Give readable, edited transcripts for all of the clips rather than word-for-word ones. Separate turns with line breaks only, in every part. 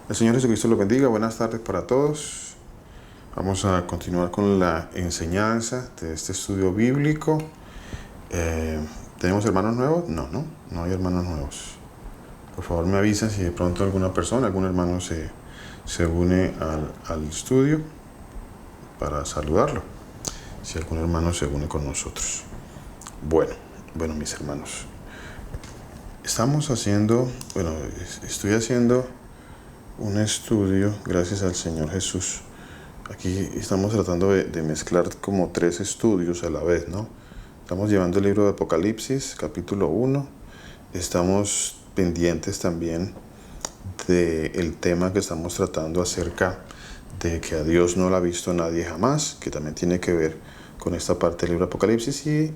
El Señor Jesucristo los bendiga. Buenas tardes para todos. Vamos a continuar con la enseñanza de este estudio bíblico. ¿Tenemos hermanos nuevos? No hay hermanos nuevos. Por favor me avisan si de pronto alguna persona, algún hermano se une al estudio para saludarlo. Si algún hermano se une con nosotros. Bueno, mis hermanos. Estoy haciendo un estudio, gracias al Señor Jesús. Aquí estamos tratando de mezclar como 3 estudios a la vez, ¿no? Estamos llevando el libro de Apocalipsis, capítulo 1. Estamos pendientes también del tema que estamos tratando acerca de que a Dios no lo ha visto nadie jamás, que también tiene que ver con esta parte del libro de Apocalipsis. Y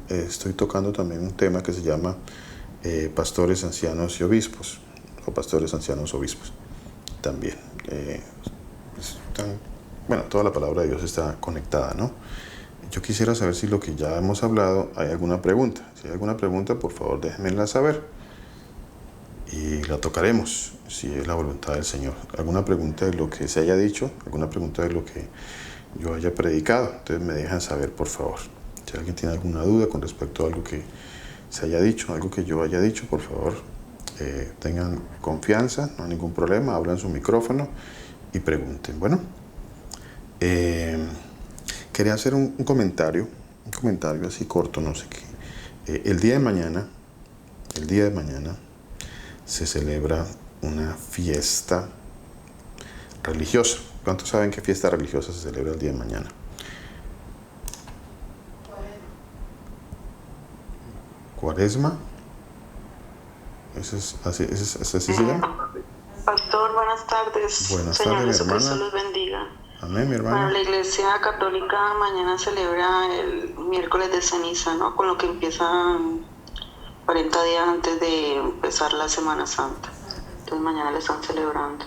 estoy tocando también un tema que se llama pastores, ancianos y obispos, o pastores, ancianos, obispos también. Toda la palabra de Dios está conectada, ¿no? Yo quisiera saber si lo que ya hemos hablado hay alguna pregunta. Si hay alguna pregunta, por favor déjenmela saber y la tocaremos, si es la voluntad del Señor. Alguna pregunta de lo que se haya dicho, alguna pregunta de lo que yo haya predicado, entonces me dejan saber, por favor. Si alguien tiene alguna duda con respecto a algo que se haya dicho, algo que yo haya dicho, por favor, tengan confianza, no hay ningún problema, abran su micrófono y pregunten. Bueno, quería hacer un comentario así corto, no sé qué. El día de mañana se celebra una fiesta religiosa. ¿Cuántos saben qué fiesta religiosa se celebra el día de mañana? ¿Cuaresma? ¿Así se llama?
Pastor, buenas tardes.
Buenas
Señor
tardes, mi
Jesucristo
hermana.
los bendiga.
Amén, mi hermana.
Bueno, la Iglesia Católica mañana celebra el miércoles de ceniza, ¿no? Con lo que empiezan 40 días antes de empezar la Semana Santa. Entonces mañana le están celebrando.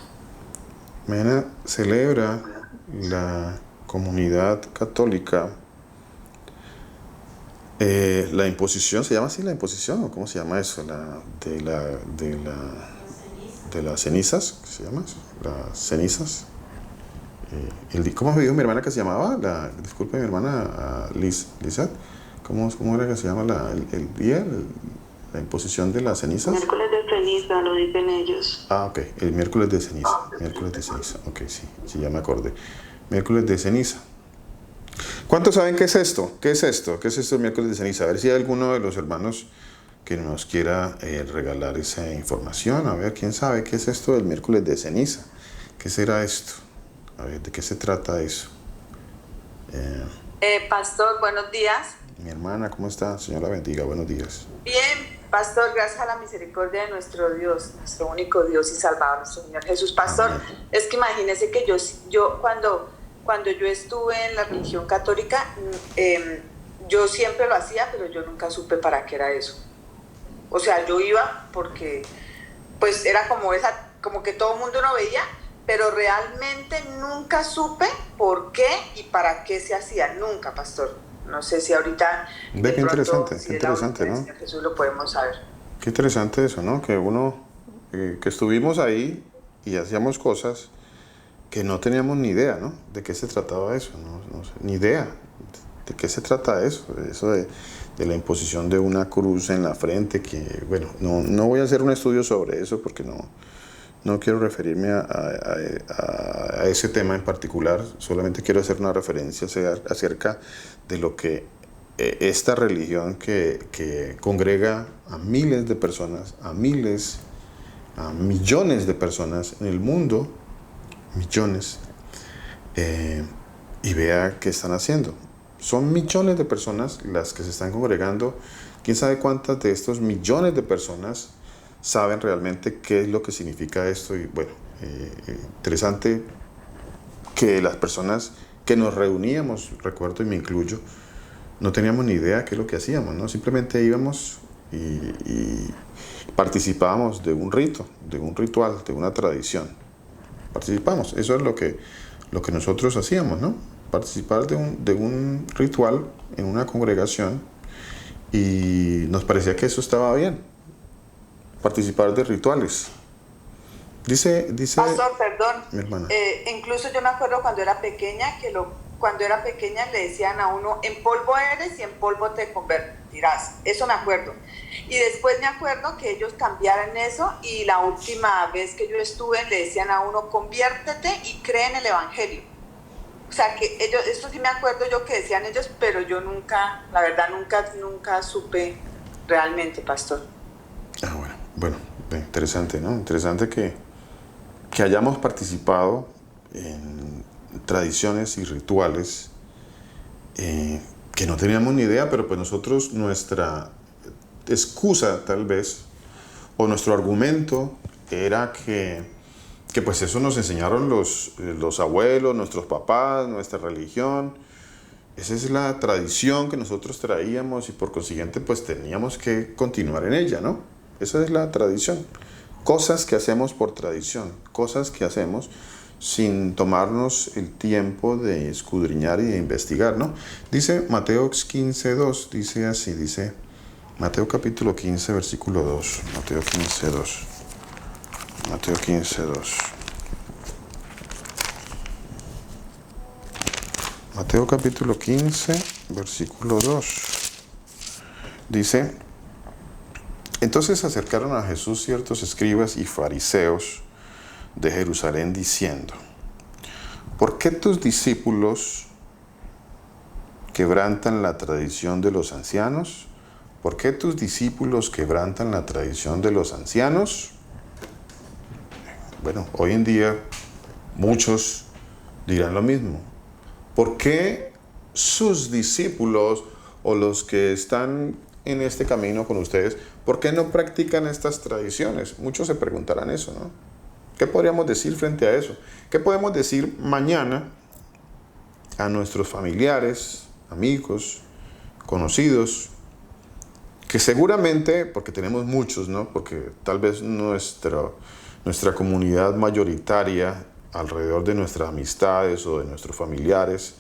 Mañana celebra la comunidad católica la imposición. ¿Se llama así la imposición o cómo se llama eso? De las cenizas, ¿qué se llama eso? Las cenizas. ¿Cómo me dijo mi hermana que se llamaba? Disculpe, mi hermana Lizeth. ¿Cómo era que se llama el día? La imposición de las cenizas.
Miércoles de ceniza, lo dicen ellos.
Ok, el miércoles de ceniza. Miércoles de ceniza, ok, sí, ya me acordé. Miércoles de ceniza. ¿Cuántos saben qué es esto? ¿Qué es esto el miércoles de ceniza? A ver si hay alguno de los hermanos que nos quiera regalar esa información. A ver, ¿quién sabe qué es esto del miércoles de ceniza? ¿Qué será esto? A ver, ¿de qué se trata eso?
Pastor, buenos días.
Mi hermana, ¿cómo está? Señor la bendiga, buenos días.
Bien, Pastor, gracias a la misericordia de nuestro Dios, nuestro único Dios y Salvador, nuestro Señor Jesús. Pastor, amén. Es que imagínese que yo cuando yo estuve en la religión católica, yo siempre lo hacía, pero yo nunca supe para qué era eso. O sea, yo iba porque pues era como que todo el mundo lo veía, pero realmente nunca supe por qué y para qué se hacía. Nunca, Pastor. No sé si ahorita...
Ve qué interesante, ¿no?
Jesús lo podemos saber.
Qué interesante eso, ¿no? Que que estuvimos ahí y hacíamos cosas que no teníamos ni idea, ¿no? De qué se trataba eso, no sé, ni idea de qué se trata eso de la imposición de una cruz en la frente, que, bueno, no voy a hacer un estudio sobre eso porque no quiero referirme a ese tema en particular, solamente quiero hacer una referencia acerca de lo que esta religión que congrega a miles de personas, a millones de personas en el mundo, millones, y vea qué están haciendo. Son millones de personas las que se están congregando. ¿Quién sabe cuántas de estos millones de personas saben realmente qué es lo que significa esto? Y bueno, interesante que las personas que nos reuníamos, recuerdo y me incluyo, no teníamos ni idea qué es lo que hacíamos, ¿no? Simplemente íbamos y participábamos de un rito, de un ritual, de una tradición. Participamos, eso es lo que nosotros hacíamos, ¿no? Participar de un ritual en una congregación, y nos parecía que eso estaba bien, participar de rituales. Dice,
Pastor, perdón.
mi hermana.
Incluso yo me acuerdo cuando era pequeña cuando era pequeña le decían a uno, en polvo eres y en polvo te convertirás. Eso me acuerdo. Y después me acuerdo que ellos cambiaron eso y la última vez que yo estuve le decían a uno, conviértete y cree en el Evangelio. O sea, que ellos, esto sí me acuerdo yo que decían ellos, pero yo nunca, la verdad, nunca supe realmente, pastor.
Bueno, interesante, ¿no? Interesante que hayamos participado en tradiciones y rituales que no teníamos ni idea, pero pues nosotros, nuestra excusa tal vez, o nuestro argumento era que pues eso nos enseñaron los abuelos, nuestros papás, nuestra religión. Esa es la tradición que nosotros traíamos y por consiguiente pues teníamos que continuar en ella, ¿no? Esa es la tradición. Cosas que hacemos por tradición, cosas que hacemos sin tomarnos el tiempo de escudriñar y de investigar, ¿no? Dice Mateo 15:2, dice así, dice Mateo capítulo 15, versículo 2, Mateo 15:2. Mateo 15:2. Mateo capítulo 15, versículo 2. Dice, entonces se acercaron a Jesús ciertos escribas y fariseos de Jerusalén diciendo, ¿por qué tus discípulos quebrantan la tradición de los ancianos? ¿Por qué tus discípulos quebrantan la tradición de los ancianos? Bueno, hoy en día muchos dirán lo mismo. ¿Por qué sus discípulos o los que están en este camino con ustedes, por qué no practican estas tradiciones? Muchos se preguntarán eso, ¿no? ¿Qué podríamos decir frente a eso? ¿Qué podemos decir mañana a nuestros familiares, amigos, conocidos, que seguramente, porque tenemos muchos, ¿no? Porque tal vez nuestra comunidad mayoritaria alrededor de nuestras amistades o de nuestros familiares,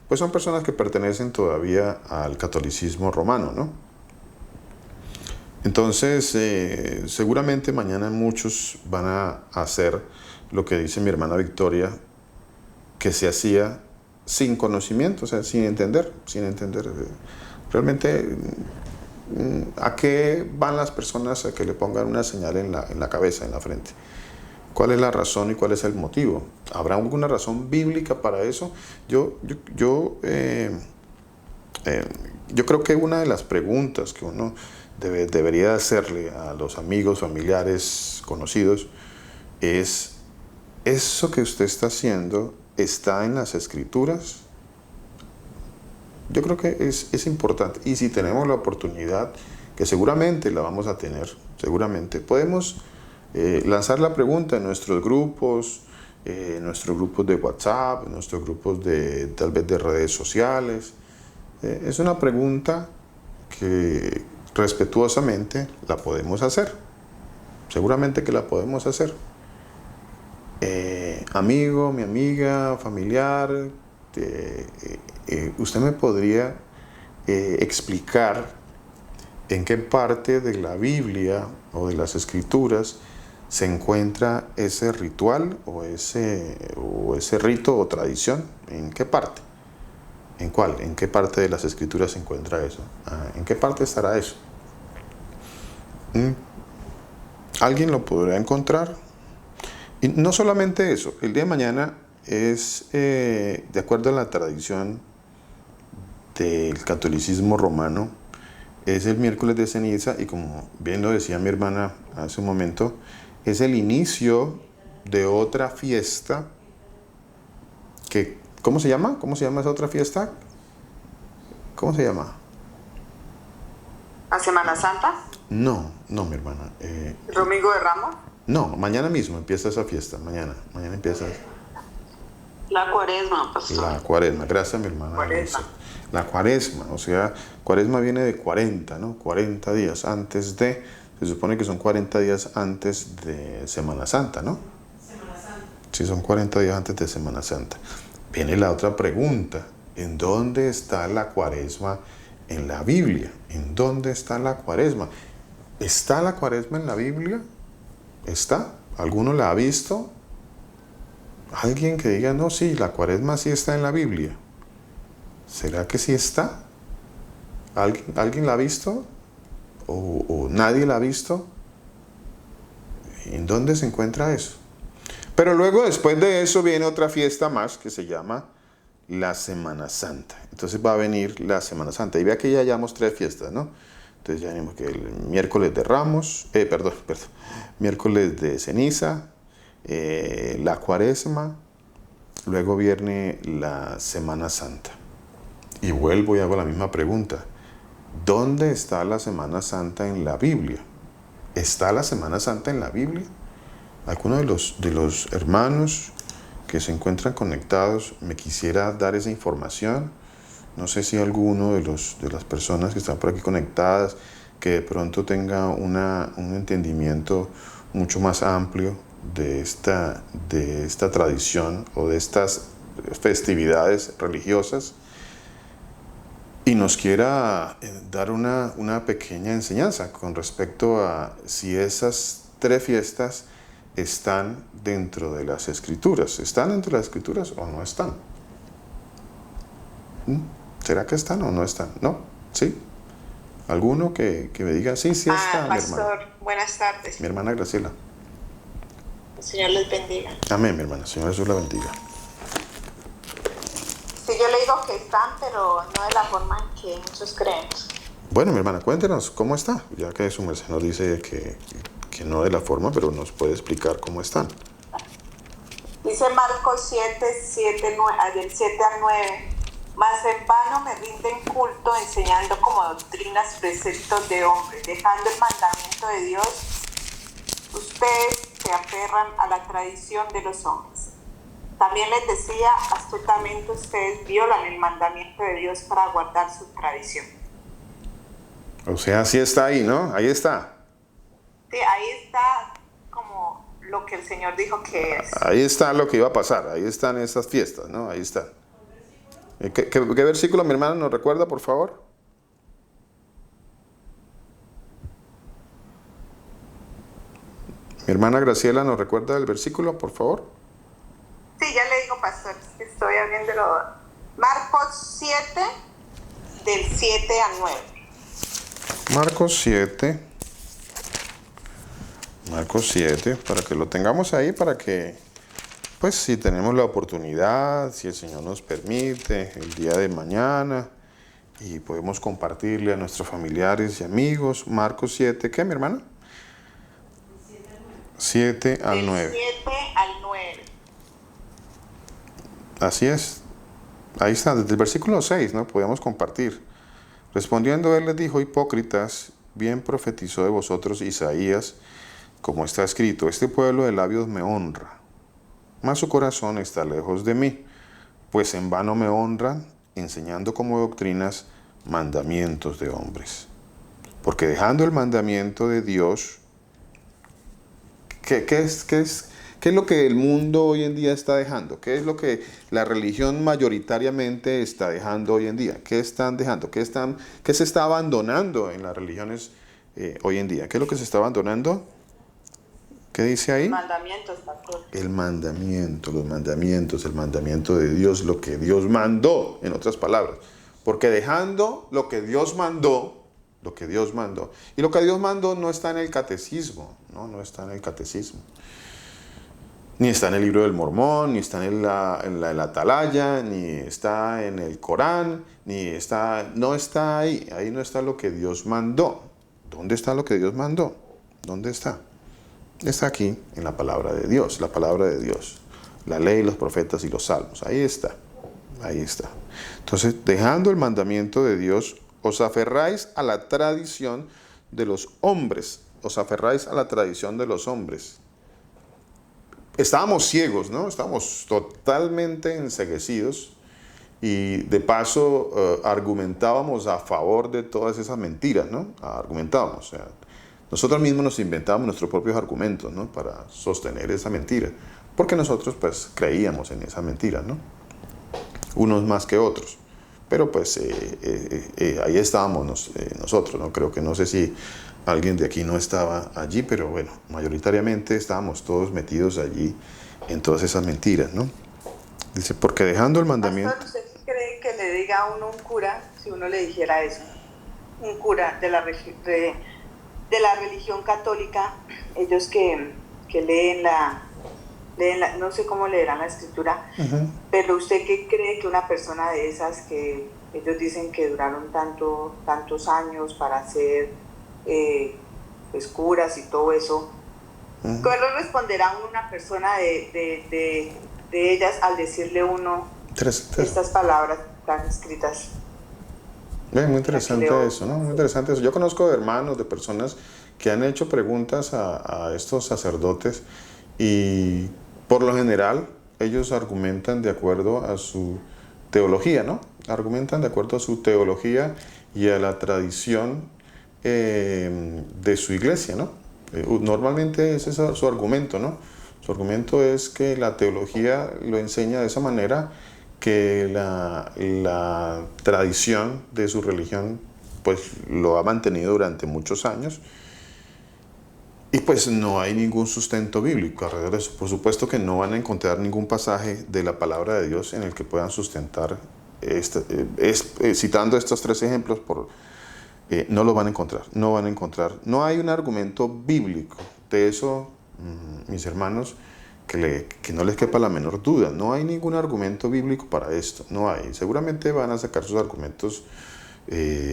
pues son personas que pertenecen todavía al catolicismo romano, ¿no? Entonces, seguramente mañana muchos van a hacer lo que dice mi hermana Victoria, que se hacía sin conocimiento, o sea, sin entender. Realmente, ¿a qué van las personas a que le pongan una señal en la cabeza, en la frente? ¿Cuál es la razón y cuál es el motivo? ¿Habrá alguna razón bíblica para eso? Yo creo que una de las preguntas que uno debería hacerle a los amigos, familiares, conocidos, es, ¿eso que usted está haciendo está en las Escrituras? Yo creo que es importante. Y si tenemos la oportunidad, que seguramente la vamos a tener, seguramente, podemos lanzar la pregunta en nuestros grupos de WhatsApp, en nuestros grupos tal vez de redes sociales. Es una pregunta que respetuosamente la podemos hacer. Seguramente que la podemos hacer. Amigo, mi amiga, familiar, usted me podría explicar en qué parte de la Biblia o de las Escrituras se encuentra ese ritual o ese rito o tradición. ¿En qué parte? ¿En cuál? ¿En qué parte de las Escrituras se encuentra eso? ¿En qué parte estará eso? ¿Alguien lo podrá encontrar? Y no solamente eso, el día de mañana es, de acuerdo a la tradición del catolicismo romano, es el miércoles de ceniza y como bien lo decía mi hermana hace un momento, es el inicio de otra fiesta que, ¿cómo se llama? ¿Cómo se llama esa otra fiesta? ¿Cómo se llama?
¿A Semana Santa?
No, mi hermana.
¿El Domingo de Ramos?
No, mañana mismo empieza esa fiesta, mañana empieza.
La Cuaresma, pastor.
La Cuaresma, gracias mi hermana.
Cuaresma.
La Cuaresma, o sea, Cuaresma viene de 40, ¿no? 40 días antes de, se supone que son 40 días antes de Semana Santa, ¿no? Semana Santa. Sí, son 40 días antes de Semana Santa. Viene la otra pregunta, ¿en dónde está la Cuaresma en la Biblia? ¿En dónde está la Cuaresma? ¿Está la Cuaresma en la Biblia? ¿Está? ¿Alguno la ha visto? Alguien que diga, no, sí, la cuaresma sí está en la Biblia. ¿Será que sí está? ¿Alguien la ha visto? ¿O nadie la ha visto? ¿En dónde se encuentra eso? Pero luego, después de eso, viene otra fiesta más que se llama la Semana Santa. Entonces va a venir la Semana Santa. Y vea que ya llevamos 3 fiestas, ¿no? Entonces ya venimos que el miércoles de Ramos, miércoles de ceniza, la cuaresma, luego viene la Semana Santa. Y vuelvo y hago la misma pregunta. ¿Dónde está la Semana Santa en la Biblia? ¿Está la Semana Santa en la Biblia? ¿Alguno de los hermanos que se encuentran conectados me quisiera dar esa información? No sé si alguno de las personas que están por aquí conectadas que de pronto tenga un entendimiento mucho más amplio de esta tradición o de estas festividades religiosas y nos quiera dar una pequeña enseñanza con respecto a si esas 3 fiestas están dentro de las Escrituras. ¿Están dentro de las Escrituras o no están? ¿Será que están o no están? ¿No? ¿Sí? ¿Alguno que me diga, sí está,
Pastor,
mi hermana?
buenas tardes.
Mi hermana Graciela.
El Señor les bendiga.
Amén, mi hermana. Señor Jesús la bendiga.
Sí, yo le digo que están, pero no de la forma en que muchos creemos.
Bueno, mi hermana, cuéntenos cómo está, ya que su merced nos dice que no de la forma, pero nos puede explicar cómo están.
Dice Marcos 7, del 7 al 9. Mas en vano me rinden culto enseñando como doctrinas preceptos de hombres, dejando el mandamiento de Dios. Ustedes se aferran a la tradición de los hombres. También les decía, astutamente ustedes violan el mandamiento de Dios para guardar su tradición.
O sea, sí está ahí, ¿no? Ahí está.
Sí, ahí está como lo que el Señor dijo que es.
Ahí está lo que iba a pasar, ahí están esas fiestas, ¿no? Ahí está. ¿Qué versículo, mi hermana, nos recuerda, por favor? Mi hermana Graciela, ¿nos recuerda el versículo, por favor?
Sí, ya le digo, pastor, estoy abriéndolo. Marcos 7, del 7 al 9.
Marcos 7, para que lo tengamos ahí, para que, pues si tenemos la oportunidad, si el Señor nos permite, el día de mañana, y podemos compartirle a nuestros familiares y amigos. Marcos 7, ¿qué, mi hermana? 7 al 9.
7 al 9.
Así es. Ahí está, desde el versículo 6, ¿no? Podemos compartir. Respondiendo él les dijo, hipócritas, bien profetizó de vosotros Isaías, como está escrito, este pueblo de labios me honra, mas su corazón está lejos de mí, pues en vano me honran, enseñando como doctrinas mandamientos de hombres. Porque dejando el mandamiento de Dios, ¿qué es lo que el mundo hoy en día está dejando? ¿Qué es lo que la religión mayoritariamente está dejando hoy en día? ¿Qué están dejando? ¿Qué se está abandonando en las religiones hoy en día? ¿Qué es lo que se está abandonando? ¿Qué dice ahí?
Mandamientos, pastor.
El mandamiento, los mandamientos, el mandamiento de Dios, lo que Dios mandó, en otras palabras. Porque dejando lo que Dios mandó, y lo que Dios mandó no está en el catecismo, no está en el catecismo. Ni está en el libro del Mormón, ni está en la Atalaya, ni está en el Corán, no está ahí. Ahí no está lo que Dios mandó. ¿Dónde está lo que Dios mandó? ¿Dónde está? Está aquí en la palabra de Dios, la ley, los profetas y los salmos. Ahí está. Entonces, dejando el mandamiento de Dios, os aferráis a la tradición de los hombres. Estábamos ciegos, ¿no? Estábamos totalmente enceguecidos y de paso argumentábamos a favor de todas esas mentiras, ¿no? Argumentábamos, o sea, nosotros mismos nos inventábamos nuestros propios argumentos, ¿no? Para sostener esa mentira, porque nosotros pues creíamos en esa mentira, ¿no? Unos más que otros, pero pues ahí estábamos nosotros, ¿no? Creo que no sé si alguien de aquí no estaba allí, pero bueno, mayoritariamente estábamos todos metidos allí en todas esas mentiras, ¿no? Dice, porque dejando el mandamiento...
Pastor, ¿usted cree que le diga a uno un cura, si uno le dijera eso? Un cura de la religión católica, ellos que leen no sé cómo leerán la escritura, pero ¿usted qué cree que una persona de esas que ellos dicen que duraron tantos años para ser pues, curas y todo eso, ¿qué le responderá a una persona de ellas al decirle uno estas palabras tan escritas?
Muy interesante eso, ¿no? Muy interesante eso. Yo conozco de hermanos, de personas que han hecho preguntas a estos sacerdotes y por lo general ellos argumentan de acuerdo a su teología, ¿no? Argumentan de acuerdo a su teología y a la tradición de su iglesia, ¿no? Normalmente ese es su argumento, ¿no? Su argumento es que la teología lo enseña de esa manera, que la tradición de su religión pues lo ha mantenido durante muchos años y pues no hay ningún sustento bíblico alrededor de eso. Por supuesto que no van a encontrar ningún pasaje de la palabra de Dios en el que puedan sustentar, citando estos tres ejemplos, no lo van a encontrar, no hay un argumento bíblico de eso, mis hermanos, que no les quepa la menor duda. No hay ningún argumento bíblico para esto, no hay. Seguramente van a sacar sus argumentos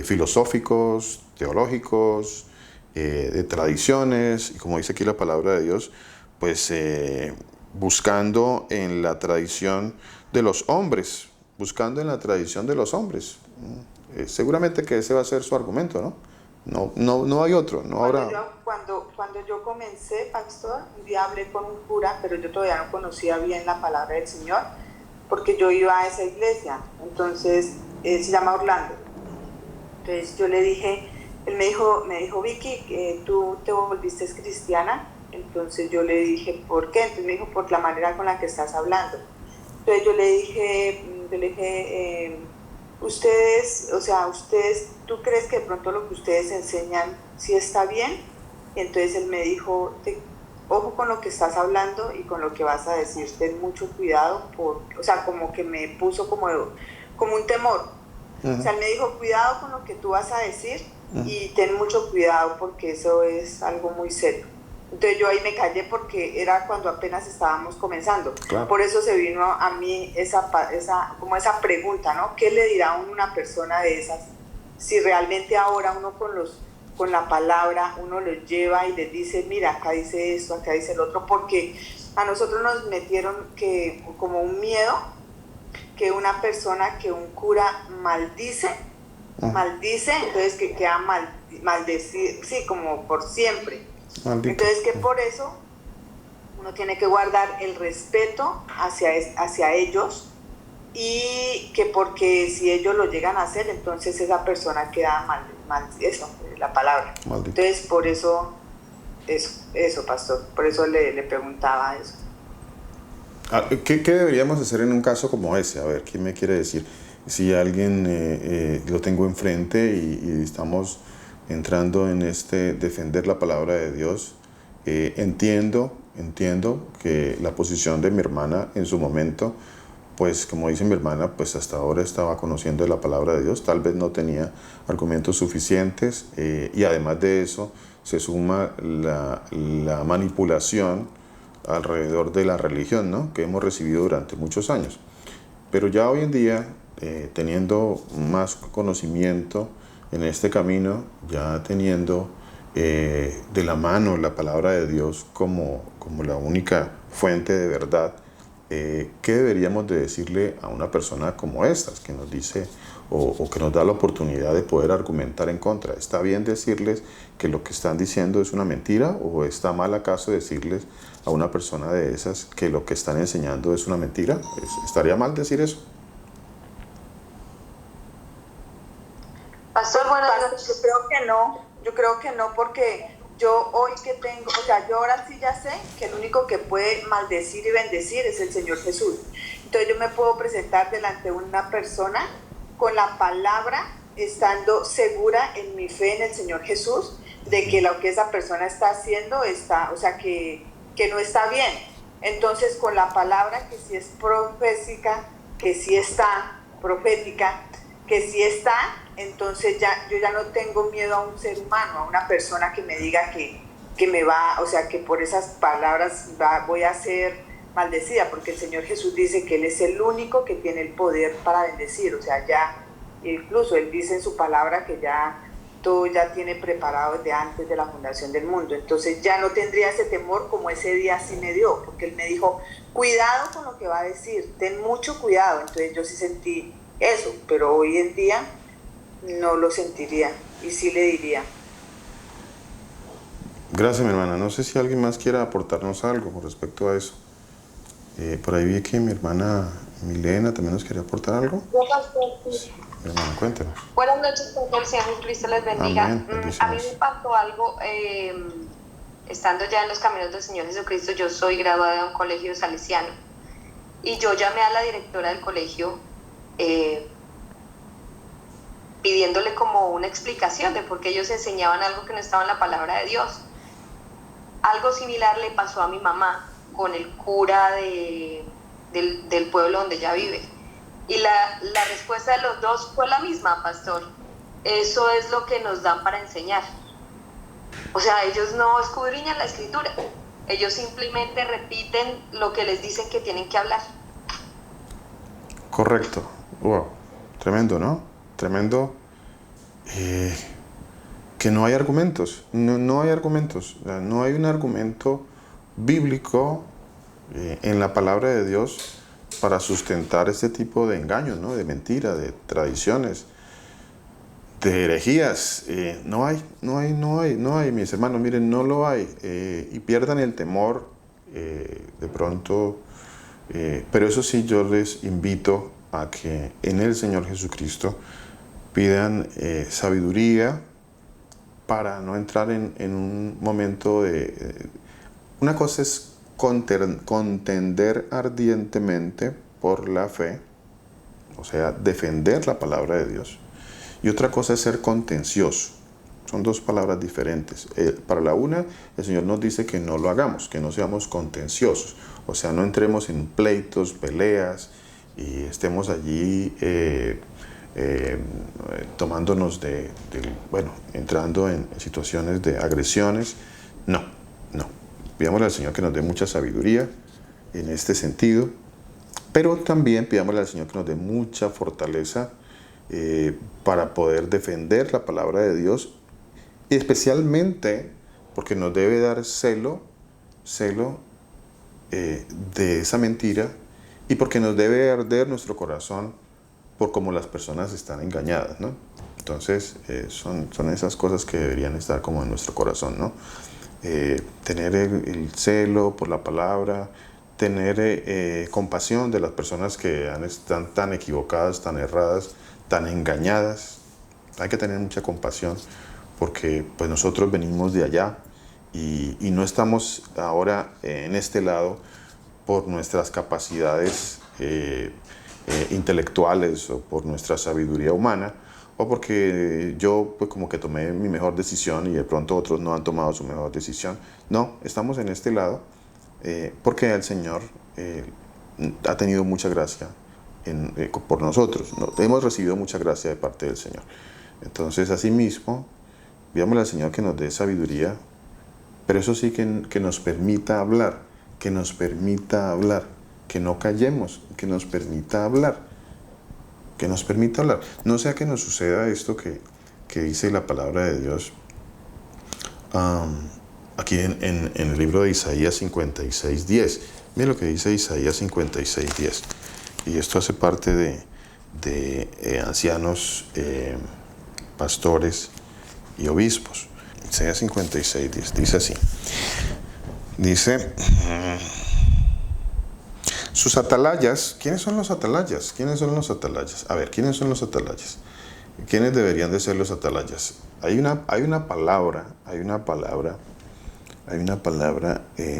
filosóficos, teológicos, de tradiciones, y como dice aquí la palabra de Dios, pues buscando en la tradición de los hombres, seguramente que ese va a ser su argumento, ¿no? No hay otro, no habrá...
Cuando yo comencé, pastor, un día hablé con un cura, pero yo todavía no conocía bien la palabra del Señor, porque yo iba a esa iglesia, entonces se llama Orlando. Entonces yo le dije, él me dijo Vicky, tú te volviste cristiana. Entonces yo le dije, ¿por qué? Entonces me dijo, por la manera con la que estás hablando. Entonces yo le dije, ustedes, ¿tú crees que de pronto lo que ustedes enseñan sí está bien? Y entonces él me dijo, ojo con lo que estás hablando y con lo que vas a decir, ten mucho cuidado, como que me puso como un temor. O sea, él me dijo, cuidado con lo que tú vas a decir y ten mucho cuidado porque eso es algo muy serio. Entonces yo ahí me callé porque era cuando apenas estábamos comenzando. Claro. Por eso se vino a mí esa pregunta, ¿no? ¿Qué le dirá a una persona de esas si realmente ahora uno con la palabra uno los lleva y les dice, mira, acá dice esto, acá dice el otro? Porque a nosotros nos metieron como un miedo que una persona, que un cura maldice, entonces que queda maldecir, sí, como por siempre. Maldito. Entonces que por eso uno tiene que guardar el respeto hacia ellos, y que porque si ellos lo llegan a hacer, entonces esa persona queda mal, eso, la palabra. Maldito. Entonces por eso, pastor, por eso le preguntaba eso.
¿Qué deberíamos hacer en un caso como ese? A ver, ¿quién me quiere decir? Si alguien lo tengo enfrente y estamos entrando en defender la palabra de Dios, entiendo que la posición de mi hermana en su momento, pues como dice mi hermana, pues hasta ahora estaba conociendo la palabra de Dios, tal vez no tenía argumentos suficientes, y además de eso se suma la manipulación alrededor de la religión, ¿no?, que hemos recibido durante muchos años. Pero ya hoy en día, teniendo más conocimiento en este camino, ya teniendo de la mano la palabra de Dios como la única fuente de verdad, ¿qué deberíamos de decirle a una persona como estas que nos dice o que nos da la oportunidad de poder argumentar en contra? ¿Está bien decirles que lo que están diciendo es una mentira, o está mal acaso decirles a una persona de esas que lo que están enseñando es una mentira? ¿Estaría mal decir eso?
Pastor, bueno, yo creo que no, porque yo hoy yo ahora sí ya sé que el único que puede maldecir y bendecir es el Señor Jesús. Entonces yo me puedo presentar delante de una persona con la palabra, estando segura en mi fe en el Señor Jesús, de que lo que esa persona está haciendo está, o sea, que no está bien. Entonces, con la palabra que sí es profética, que sí está profética, que sí está, entonces yo ya no tengo miedo a un ser humano, a una persona que me diga que me va, o sea, que por esas palabras voy a ser maldecida, porque el Señor Jesús dice que Él es el único que tiene el poder para bendecir, o sea, ya, incluso Él dice en su palabra que ya todo ya tiene preparado desde antes de la fundación del mundo. Entonces ya no tendría ese temor como ese día sí me dio, porque Él me dijo, cuidado con lo que va a decir, ten mucho cuidado. Entonces yo sí sentí eso, pero hoy en día no lo sentiría y sí le diría.
Gracias, mi hermana. No sé si alguien más quiera aportarnos algo con respecto a eso. Por ahí vi que mi hermana Milena también nos quería aportar algo. Sí, mi hermana, cuéntanos.
Buenas noches, que el Señor Jesucristo les bendiga.
Amén.
A mí me pasó algo, estando ya en los caminos del Señor Jesucristo. Yo soy graduada de un colegio salesiano y yo llamé a la directora del colegio pidiéndole como una explicación de por qué ellos enseñaban algo que no estaba en la palabra de Dios. Algo similar le pasó a mi mamá con el cura del pueblo donde ella vive. Y la respuesta de los dos fue la misma, pastor. Eso es lo que nos dan para enseñar. O sea, ellos no escudriñan la escritura. Ellos simplemente repiten lo que les dicen que tienen que hablar.
Correcto. Wow. Tremendo, ¿no? Tremendo. Que no hay argumentos. No hay argumentos. No hay un argumento bíblico en la palabra de Dios para sustentar este tipo de engaños, ¿no? De mentiras, de tradiciones, de herejías. No hay, mis hermanos, miren, no lo hay. Y pierdan el temor de pronto. Pero eso sí, yo les invito a que en el Señor Jesucristo pidan sabiduría para no entrar en un momento de... Una cosa es contender ardientemente por la fe, o sea, defender la palabra de Dios. Y otra cosa es ser contencioso. Son dos palabras diferentes. Para la una, el Señor nos dice que no lo hagamos, que no seamos contenciosos. O sea, no entremos en pleitos, peleas y estemos allí tomándonos entrando en situaciones de agresiones. No. Pidámosle al Señor que nos dé mucha sabiduría en este sentido, pero también pidámosle al Señor que nos dé mucha fortaleza para poder defender la palabra de Dios, y especialmente porque nos debe dar celo de esa mentira, y porque nos debe arder nuestro corazón por cómo las personas están engañadas, ¿no? Entonces son esas cosas que deberían estar como en nuestro corazón, ¿no? Tener el celo por la palabra, tener compasión de las personas que están tan equivocadas, tan erradas, tan engañadas. Hay que tener mucha compasión porque pues nosotros venimos de allá y no estamos ahora en este lado por nuestras capacidades intelectuales o por nuestra sabiduría humana, o porque yo pues como que tomé mi mejor decisión y de pronto otros no han tomado su mejor decisión. No, estamos en este lado porque el Señor ha tenido mucha gracia por nosotros, ¿no? Hemos recibido mucha gracia de parte del Señor. Entonces, asimismo, pidámosle al Señor que nos dé sabiduría, pero eso sí que nos permita hablar, que no callemos, que nos permita hablar. No sea que nos suceda esto que dice la palabra de Dios aquí en el libro de Isaías 56:10. Miren lo que dice Isaías 56:10. Y esto hace parte de ancianos, pastores y obispos. Isaías 56:10 dice así. Dice... Sus atalayas, ¿quiénes son los atalayas? A ver, ¿quiénes son los atalayas? ¿Quiénes deberían de ser los atalayas? Hay una palabra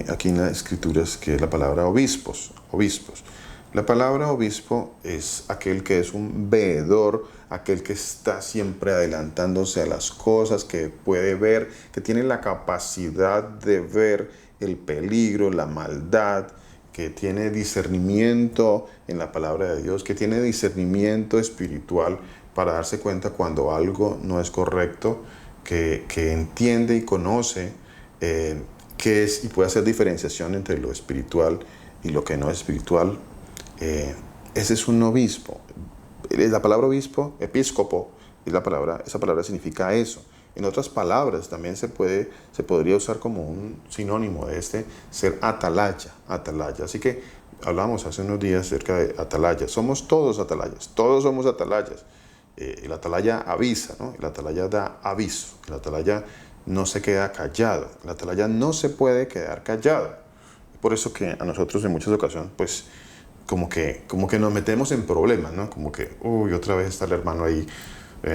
aquí en las Escrituras que es la palabra obispos. La palabra obispo es aquel que es un veedor, aquel que está siempre adelantándose a las cosas, que puede ver, que tiene la capacidad de ver el peligro, la maldad, que tiene discernimiento en la palabra de Dios, que tiene discernimiento espiritual para darse cuenta cuando algo no es correcto, que entiende y conoce qué es y puede hacer diferenciación entre lo espiritual y lo que no es espiritual. Ese es un obispo. La palabra obispo, episcopo, esa palabra significa eso. En otras palabras, también se podría usar como un sinónimo de ser atalaya. Así que hablamos hace unos días acerca de atalaya. Somos todos atalayas, todos somos atalayas. El atalaya avisa, ¿no? El atalaya da aviso. El atalaya no se queda callado. El atalaya no se puede quedar callado. Por eso que a nosotros en muchas ocasiones, pues, como que nos metemos en problemas, ¿no? Como que, otra vez está el hermano ahí.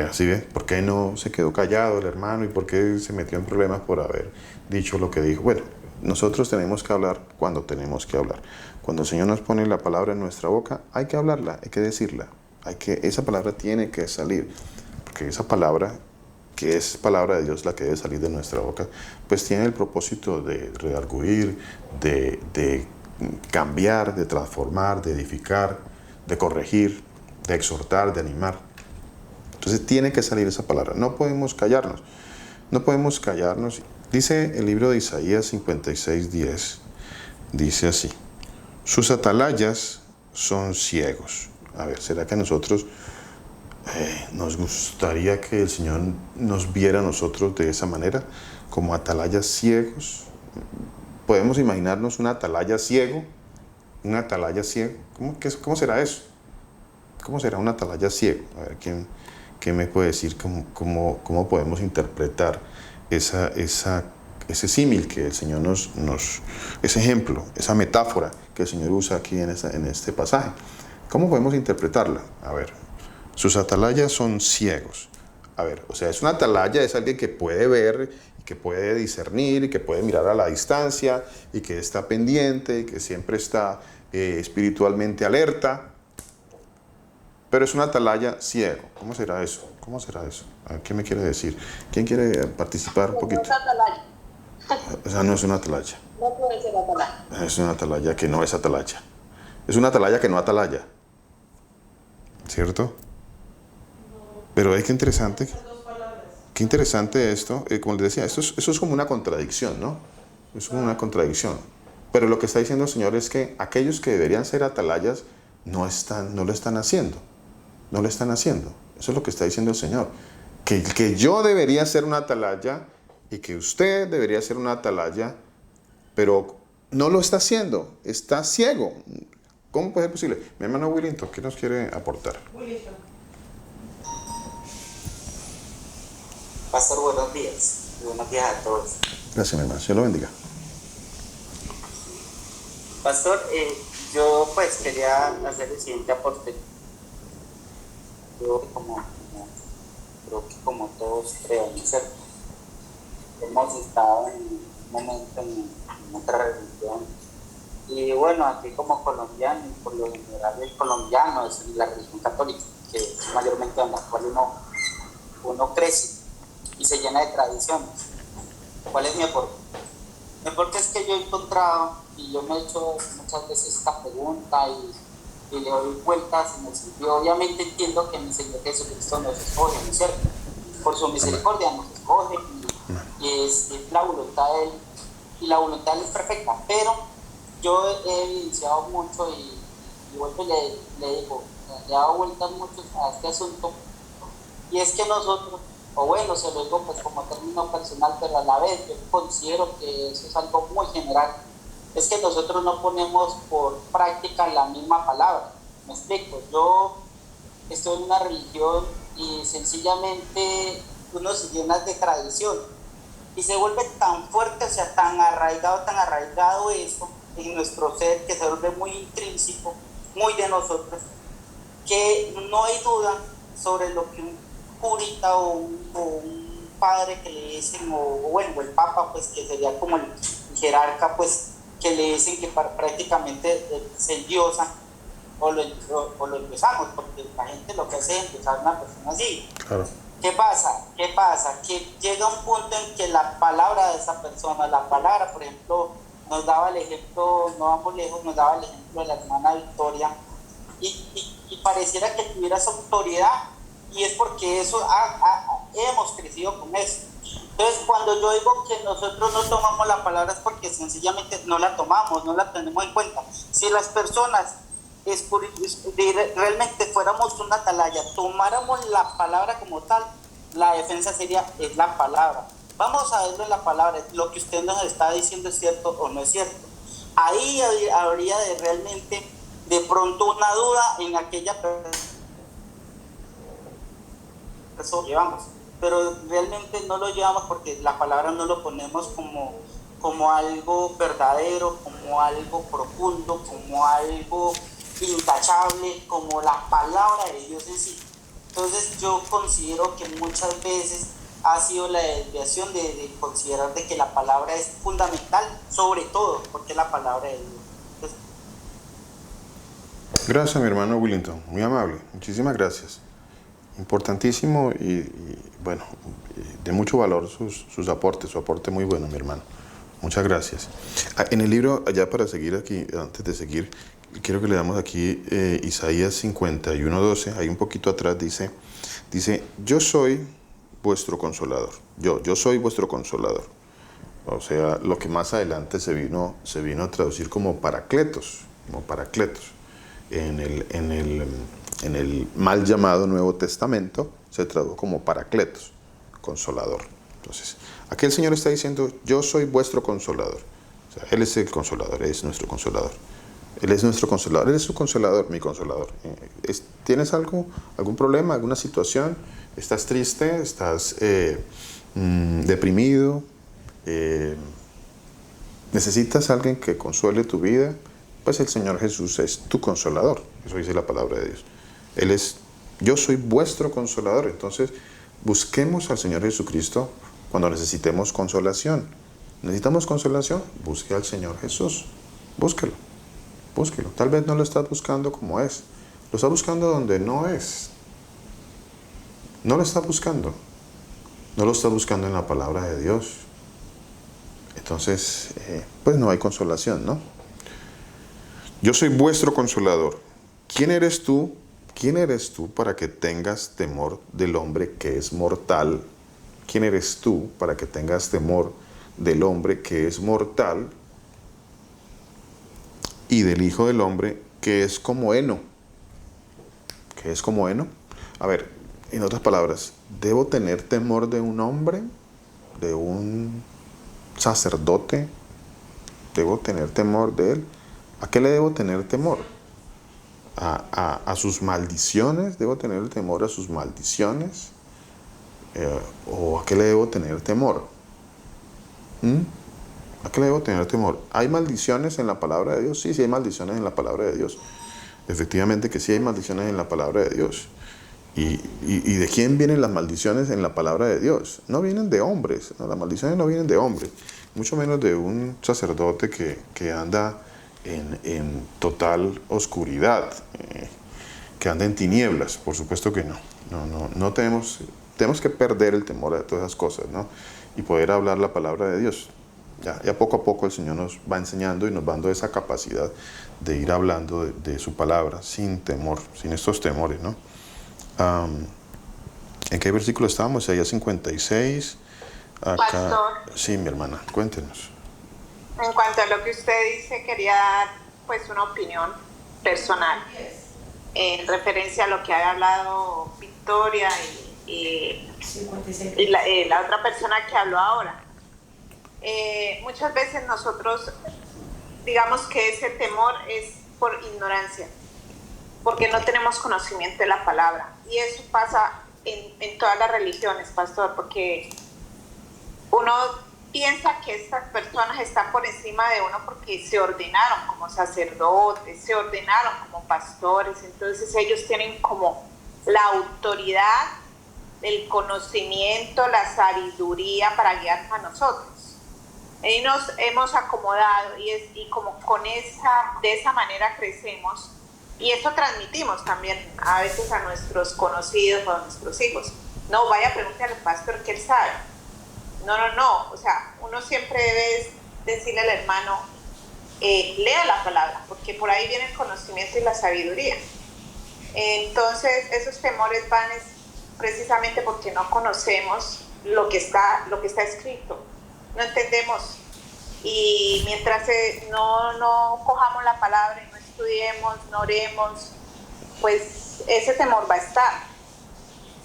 Así ve, ¿por qué no se quedó callado el hermano y por qué se metió en problemas por haber dicho lo que dijo? Bueno, nosotros tenemos que hablar cuando tenemos que hablar. Cuando el Señor nos pone la palabra en nuestra boca, hay que hablarla, hay que decirla. Esa palabra tiene que salir, porque esa palabra, que es palabra de Dios la que debe salir de nuestra boca, pues tiene el propósito de redarguir, de cambiar, de transformar, de edificar, de corregir, de exhortar, de animar. Entonces tiene que salir esa palabra. No podemos callarnos. No podemos callarnos. Dice el libro de Isaías 56:10. Dice así: sus atalayas son ciegos. A ver, ¿será que a nosotros nos gustaría que el Señor nos viera a nosotros de esa manera? Como atalayas ciegos. ¿Podemos imaginarnos un atalaya ciego? ¿Un atalaya ciego? ¿Cómo será eso? ¿Cómo será un atalaya ciego? A ver, ¿qué me puede decir? ¿Cómo podemos interpretar ese símil que el Señor ese ejemplo, esa metáfora que el Señor usa aquí en este pasaje? ¿Cómo podemos interpretarla? A ver, sus atalayas son ciegos. A ver, o sea, es una atalaya, es alguien que puede ver, y que puede discernir, y que puede mirar a la distancia, y que está pendiente, y que siempre está espiritualmente alerta. Pero es un atalaya ciego. ¿Cómo será eso? A ver, ¿qué me quiere decir? ¿Quién quiere participar un poquito?
No es atalaya.
O sea, no es una atalaya.
No puede ser atalaya.
Es una atalaya que no es atalaya. Es una atalaya que no atalaya. ¿Cierto? Pero qué interesante. Qué interesante esto. Como les decía, eso es como una contradicción, ¿no? Es como una contradicción. Pero lo que está diciendo el Señor es que aquellos que deberían ser atalayas no lo están haciendo. No lo están haciendo. Eso es lo que está diciendo el Señor. Que yo debería ser una atalaya y que usted debería ser una atalaya, pero no lo está haciendo. Está ciego. ¿Cómo puede ser posible? Mi hermano Willington, ¿qué nos quiere aportar?
Pastor, buenos días. Buenos días a todos.
Gracias, mi hermano. Dios lo bendiga.
Pastor, yo pues quería hacer el siguiente aporte. Yo creo que como todos creo, ¿no es cierto? Hemos estado en un momento en otra religión. Y bueno, aquí como colombiano, por lo general el colombiano es la religión católica, que es mayormente en la cual uno crece y se llena de tradiciones. ¿Cuál es mi aporte? Mi aporte es que yo he encontrado, y yo me he hecho muchas veces esta pregunta y le doy vueltas en el sentido, obviamente entiendo que mi Señor Jesucristo nos escoge, ¿no es cierto? Por su misericordia nos escoge y es la voluntad de Él, y la voluntad de Él es perfecta, pero yo he evidenciado mucho y vuelvo y le digo, le he dado vueltas mucho a este asunto, y es que nosotros, o bueno, se lo digo pues como término personal, pero a la vez yo considero que eso es algo muy general, es que nosotros no ponemos por práctica la misma palabra. Me explico, yo estoy en una religión y sencillamente uno se llena de tradición y se vuelve tan fuerte, o sea, tan arraigado eso en nuestro ser, que se vuelve muy intrínseco, muy de nosotros, que no hay duda sobre lo que un curita o un padre que le dicen, o el papa, pues que sería como el jerarca, pues que le dicen que prácticamente se endiosa, o lo empezamos, porque la gente lo que hace es empezar a una persona así.
Claro.
¿Qué pasa? Que llega un punto en que la palabra de esa persona, la palabra, por ejemplo, nos daba el ejemplo, no vamos lejos, nos daba el ejemplo de la hermana Victoria, y pareciera que tuviera esa autoridad, y es porque eso hemos crecido con eso. Entonces, cuando yo digo que nosotros no tomamos la palabra es porque sencillamente no la tomamos, no la tenemos en cuenta. Si las personas realmente fuéramos una atalaya, tomáramos la palabra como tal, la defensa es la palabra. Vamos a verlo en la palabra, lo que usted nos está diciendo es cierto o no es cierto. Ahí habría de realmente, de pronto, una duda en aquella persona que llevamos, pero realmente no lo llevamos porque la palabra no lo ponemos como algo verdadero, como algo profundo, como algo intachable, como la palabra de Dios en sí. Entonces yo considero que muchas veces ha sido la desviación de considerar de que la palabra es fundamental, sobre todo porque es la palabra de Dios. Entonces,
gracias, mi hermano Willington, muy amable, muchísimas gracias. Importantísimo y bueno, de mucho valor sus aportes, su aporte muy bueno, mi hermano. Muchas gracias. En el libro, ya para seguir aquí, antes de seguir, quiero que le damos aquí Isaías 51:12, ahí un poquito atrás dice, yo soy vuestro consolador, yo soy vuestro consolador. O sea, lo que más adelante se vino a traducir como paracletos. En el mal llamado Nuevo Testamento se tradujo como paracletos, consolador. Entonces, aquí el Señor está diciendo, yo soy vuestro consolador. O sea, Él es el consolador, Él es nuestro consolador. Él es nuestro consolador, Él es su consolador, mi consolador. ¿Tienes algún problema, alguna situación? ¿Estás triste? ¿Estás deprimido? ¿Necesitas a alguien que consuele tu vida? Pues el Señor Jesús es tu consolador. Eso dice la palabra de Dios. Él es, yo soy vuestro consolador. Entonces, busquemos al Señor Jesucristo cuando necesitemos consolación. ¿Necesitamos consolación? Busque al Señor Jesús. Búsquelo. Tal vez no lo estás buscando como es. Lo estás buscando donde no es. No lo estás buscando. No lo estás buscando en la palabra de Dios. Entonces, pues no hay consolación, ¿no? Yo soy vuestro consolador. ¿Quién eres tú? ¿Quién eres tú para que tengas temor del hombre que es mortal? ¿Quién eres tú para que tengas temor del hombre que es mortal y del Hijo del Hombre que es como heno? ¿Qué es como heno? A ver, en otras palabras, ¿debo tener temor de un hombre? ¿De un sacerdote? ¿Debo tener temor de él? ¿A qué le debo tener temor? ¿A sus maldiciones? ¿Debo tener temor a sus maldiciones? ¿O a qué le debo tener temor? ¿A qué le debo tener temor? ¿Hay maldiciones en la palabra de Dios? Sí, sí hay maldiciones en la palabra de Dios. Efectivamente que sí hay maldiciones en la palabra de Dios. ¿Y de quién vienen las maldiciones en la palabra de Dios? No vienen de hombres. No, las maldiciones no vienen de hombres. Mucho menos de un sacerdote que anda en total oscuridad, que anda en tinieblas. Por supuesto que no. No tenemos que perder el temor de todas esas cosas, ¿no? Y poder hablar la palabra de Dios. Ya poco a poco el Señor nos va enseñando y nos va dando esa capacidad de ir hablando de su palabra sin temor, sin estos temores, ¿no? ¿En qué versículo estábamos? Isaías 56. Acá.
Pastor.
Sí, mi hermana, cuéntenos.
En cuanto a lo que usted dice, quería dar pues una opinión personal en referencia a lo que ha hablado Victoria y la otra persona que habló ahora. Muchas veces nosotros digamos que ese temor es por ignorancia, porque no tenemos conocimiento de la palabra, y eso pasa en todas las religiones, pastor, porque uno piensa que estas personas están por encima de uno porque se ordenaron como sacerdotes, se ordenaron como pastores, entonces ellos tienen como la autoridad, el conocimiento, la sabiduría para guiarnos a nosotros. Y nos hemos acomodado y como de esa manera crecemos, Y esto transmitimos también a veces a nuestros conocidos o a nuestros hijos. No, vaya a preguntarle al pastor que él sabe. No, o sea, uno siempre debe decirle al hermano, lea la palabra, porque por ahí viene el conocimiento y la sabiduría. Entonces, esos temores van precisamente porque no conocemos lo que está escrito, no entendemos. Y mientras no cojamos la palabra y no estudiemos, no oremos, pues ese temor va a estar.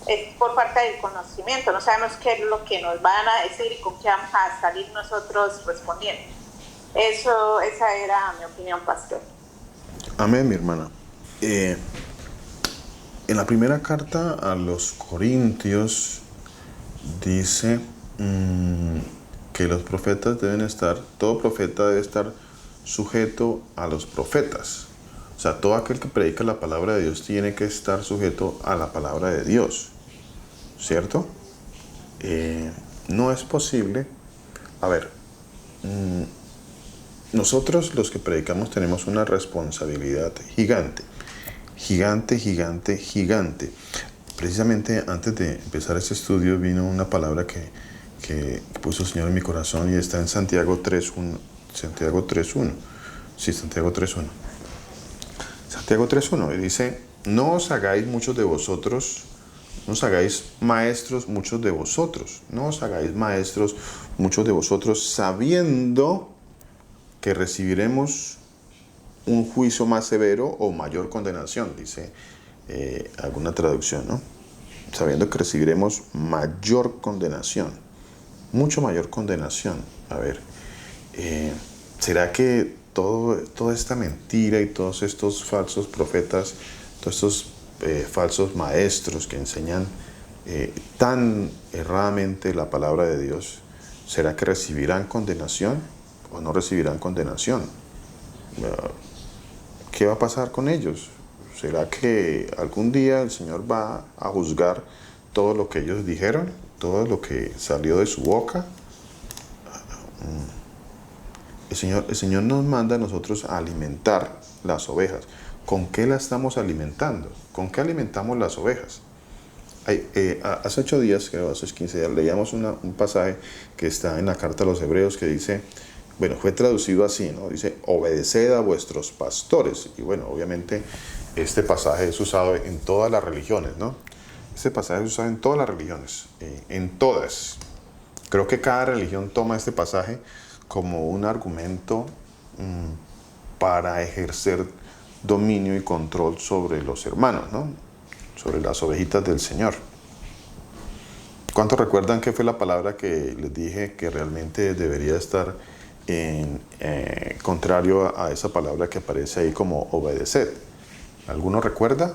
Es por falta de conocimiento, no sabemos qué es lo que nos van a decir y con qué vamos a salir nosotros respondiendo. Esa era mi opinión, pastor.
Amén, mi hermana. En la primera carta a los Corintios dice que los profetas todo profeta debe estar sujeto a los profetas. O sea, todo aquel que predica la palabra de Dios tiene que estar sujeto a la palabra de Dios, ¿cierto? No es posible. A ver, nosotros los que predicamos tenemos una responsabilidad gigante. Precisamente antes de empezar este estudio vino una palabra que puso el Señor en mi corazón y está en Santiago 3.1. Santiago 3.1. Sí, Santiago 3.1. Santiago 3.1 y dice, no os hagáis maestros muchos de vosotros, sabiendo que recibiremos un juicio más severo o mayor condenación, dice alguna traducción, ¿no? Sabiendo que recibiremos mayor condenación, mucho mayor condenación. A ver, ¿será que toda esta mentira y todos estos falsos profetas, todos estos falsos maestros que enseñan tan erradamente la palabra de Dios, ¿será que recibirán condenación o no recibirán condenación? ¿Qué va a pasar con ellos? ¿Será que algún día el Señor va a juzgar todo lo que ellos dijeron, todo lo que salió de su boca? El Señor nos manda a nosotros a alimentar las ovejas. ¿Con qué las estamos alimentando? ¿Con qué alimentamos las ovejas? Hace 8 días, creo, hace 15 días, leíamos un pasaje que está en la carta a los Hebreos que dice, bueno, fue traducido así, ¿no? Dice, obedeced a vuestros pastores. Y bueno, obviamente este pasaje es usado en todas las religiones, ¿no? Este pasaje es usado en todas las religiones, en todas. Creo que cada religión toma este pasaje como un argumento para ejercer dominio y control sobre los hermanos, ¿no? Sobre las ovejitas del Señor. ¿Cuántos recuerdan qué fue la palabra que les dije que realmente debería estar en contrario a esa palabra que aparece ahí como obedeced? ¿Alguno recuerda?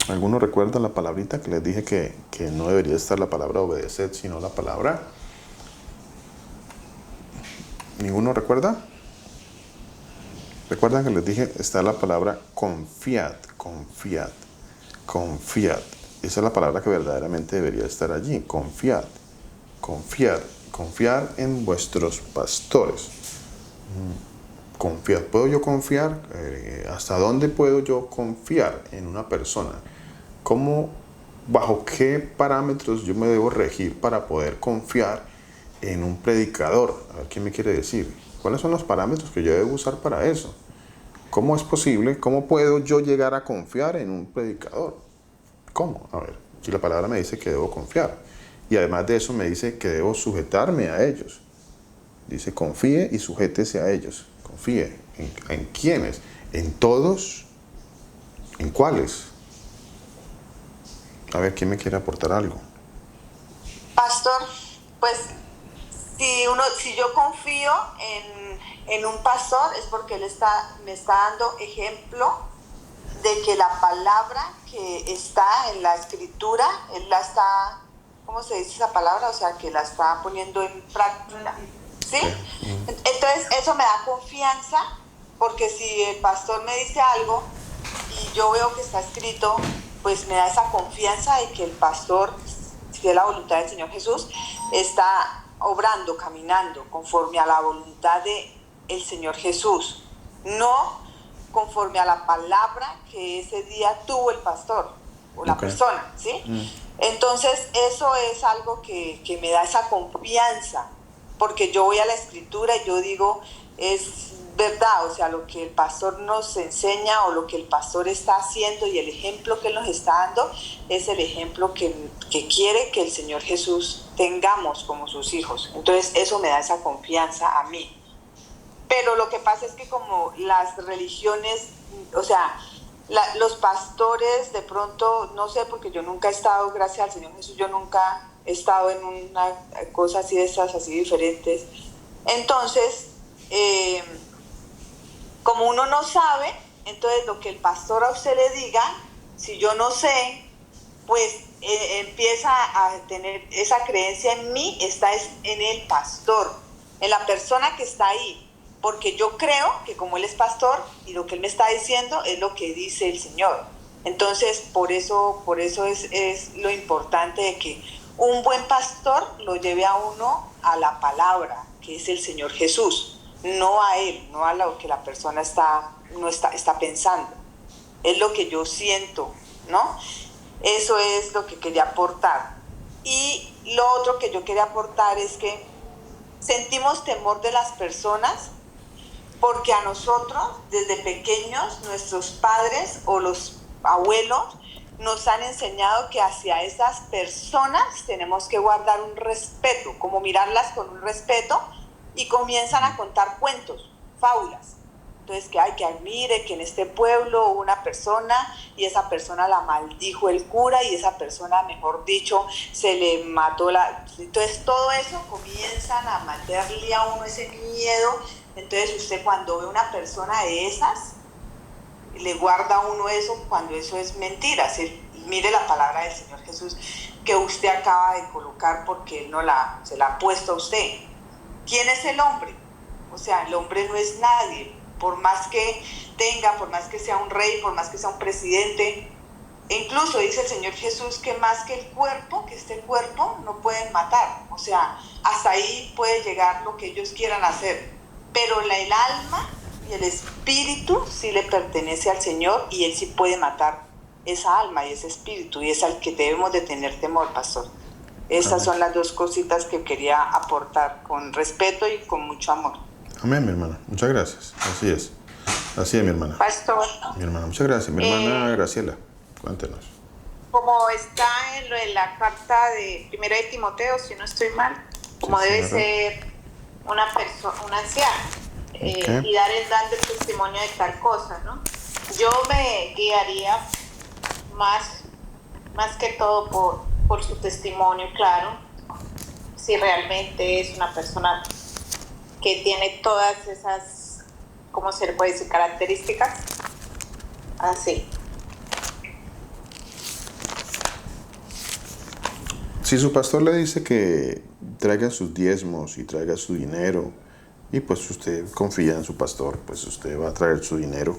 ¿Alguno recuerda la palabrita que les dije que no debería estar la palabra obedeced, sino la palabra? ¿Ninguno recuerda? ¿Recuerdan que les dije está la palabra confiad? Esa es la palabra que verdaderamente debería estar allí. Confiad en vuestros pastores. Confiad. ¿Puedo yo confiar? ¿Hasta dónde puedo yo confiar en una persona? ¿Bajo qué parámetros yo me debo regir para poder confiar en un predicador? A ver, ¿quién me quiere decir? ¿Cuáles son los parámetros que yo debo usar para eso? ¿Cómo es posible? ¿Cómo puedo yo llegar a confiar en un predicador? ¿Cómo? A ver, si la palabra me dice que debo confiar. Y además de eso me dice que debo sujetarme a ellos. Dice, confíe y sujétese a ellos. Confíe. ¿En quiénes? ¿En todos? ¿En cuáles? A ver, ¿quién me quiere aportar algo?
Pastor, pues si yo confío en un pastor es porque él me está dando ejemplo de que la palabra que está en la escritura, él la está, ¿cómo se dice esa palabra? O sea, que la está poniendo en práctica, ¿sí? Entonces eso me da confianza, porque si el pastor me dice algo y yo veo que está escrito, pues me da esa confianza de que el pastor, si es la voluntad del Señor Jesús, está obrando, caminando conforme a la voluntad del Señor Jesús. no conforme a la palabra que ese día tuvo el pastor o la persona, ¿sí? Entonces eso es algo que me da esa confianza, porque yo voy a la escritura y yo digo, es verdad, o sea, lo que el pastor nos enseña o lo que el pastor está haciendo y el ejemplo que él nos está dando es el ejemplo que quiere que el Señor Jesús tengamos como sus hijos. Entonces eso me da esa confianza a mí. Pero lo que pasa es que como las religiones, o sea, los pastores de pronto, no sé, porque yo nunca he estado, gracias al Señor Jesús, yo nunca he estado en una cosa así de estas, así diferentes. Entonces, como uno no sabe, entonces lo que el pastor a usted le diga, si yo no sé, pues empieza a tener esa creencia en mí, está en el pastor, en la persona que está ahí. Porque yo creo que como él es pastor y lo que él me está diciendo es lo que dice el Señor. Entonces, por eso es lo importante de que un buen pastor lo lleve a uno a la palabra, que es el Señor Jesús, no a él, no a lo que la persona está pensando. Es lo que yo siento, ¿no? Eso es lo que quería aportar. Y lo otro que yo quería aportar es que sentimos temor de las personas porque a nosotros, desde pequeños, nuestros padres o los abuelos nos han enseñado que hacia esas personas tenemos que guardar un respeto, como mirarlas con un respeto, y comienzan a contar cuentos, fábulas. Entonces, que hay que admire que en este pueblo hubo una persona y esa persona la maldijo el cura y esa persona, mejor dicho, se le mató la... Entonces, todo eso comienzan a meterle a uno ese miedo. Entonces, usted cuando ve una persona de esas, le guarda a uno eso cuando eso es mentira. Mire la palabra del Señor Jesús que usted acaba de colocar porque Él se la ha puesto a usted. ¿Quién es el hombre? O sea, el hombre no es nadie. Por más que tenga, por más que sea un rey, por más que sea un presidente. E incluso dice el Señor Jesús que más que el cuerpo, que este cuerpo, no pueden matar. O sea, hasta ahí puede llegar lo que ellos quieran hacer. Pero el alma y el espíritu sí le pertenece al Señor y Él sí puede matar esa alma y ese espíritu, y es al que debemos de tener temor, pastor. Esas son las dos cositas que quería aportar con respeto y con mucho amor.
Amén, mi hermana. Muchas gracias. Así es. Así es, mi hermana.
Pastor.
Mi hermana, muchas gracias. Mi hermana Graciela, cuéntenos.
Como está en lo de la carta de 1 de Timoteo, si no estoy mal, como sí, debe ser una persona, una anciana, y dando el testimonio de tal cosa, ¿no? Yo me guiaría más que todo por su testimonio, claro, si realmente es una persona que tiene todas esas, ¿cómo se le puede decir?, características, así.
Si su pastor le dice que traiga sus diezmos y traiga su dinero, y pues usted confía en su pastor, pues usted va a traer su dinero.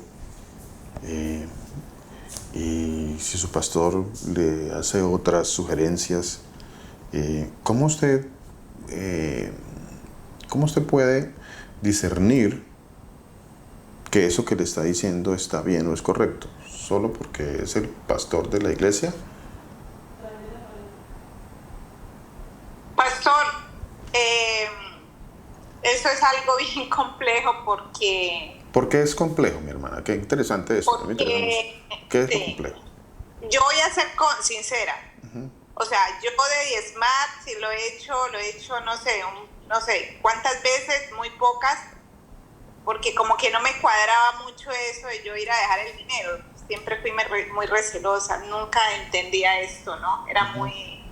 Y si su pastor le hace otras sugerencias, ¿cómo usted puede discernir que eso que le está diciendo está bien o es correcto? ¿Solo porque es el pastor de la iglesia?
Pastor, eso es algo bien complejo porque...
¿Por qué es complejo, mi hermana? Qué interesante eso.
Porque,
¿qué es lo complejo?
Yo voy a ser sincera. Uh-huh. O sea, yo de diezmar, si lo he hecho, no sé cuántas veces, muy pocas, porque como que no me cuadraba mucho eso de yo ir a dejar el dinero. Siempre fui muy recelosa, nunca entendía esto, ¿no? Era muy,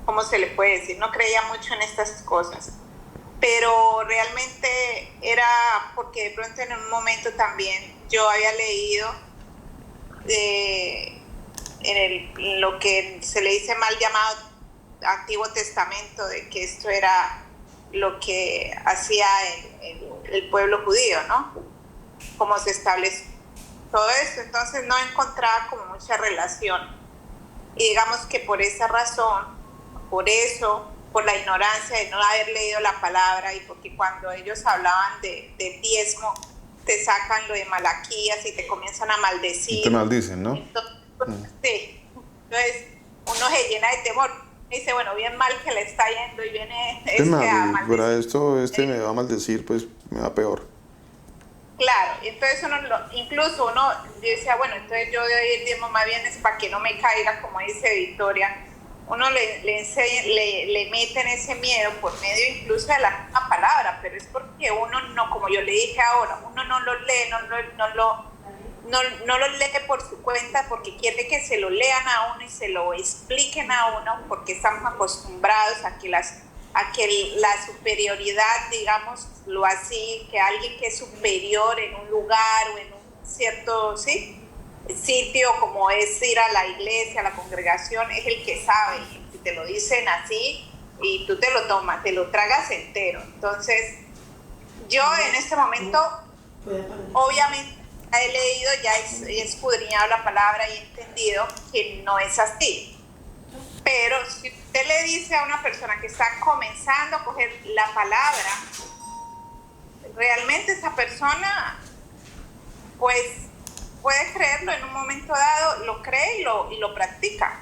¿cómo se le puede decir? No creía mucho en estas cosas. Pero realmente era porque de pronto en un momento también yo había leído en lo que se le dice mal llamado Antiguo Testamento, de que esto era lo que hacía el pueblo judío, ¿no? Cómo se estableció todo esto. Entonces no encontraba como mucha relación. Y digamos que por esa razón, por la ignorancia de no haber leído la palabra, y porque cuando ellos hablaban de diezmo,
te sacan lo de Malaquías y te comienzan a maldecir.
Y te maldicen, ¿no?
Entonces, sí. Entonces uno se llena de temor. Dice, bueno, bien mal que le está yendo y viene a maldecir.
Para esto, me va a maldecir, pues me va peor.
Claro, entonces incluso uno decía, bueno, entonces yo doy el diezmo más bien es para que no me caiga, como dice Victoria. Uno le meten ese miedo por medio incluso de la misma palabra, pero es porque uno no, como yo le dije ahora, uno no lo lee, no lo lee por su cuenta porque quiere que se lo lean a uno y se lo expliquen a uno, porque estamos acostumbrados a que la superioridad, digamos lo así, que alguien que es superior en un lugar o en un cierto sitio, como es ir a la iglesia, a la congregación, es el que sabe. Y si te lo dicen así y tú te lo tomas, te lo tragas entero. Entonces, yo en este momento, obviamente, he leído, ya he escudriñado la palabra y he entendido que no es así. Pero si usted le dice a una persona que está comenzando a coger la palabra, realmente esa persona pues puede creerlo en un momento dado, lo cree y lo practica.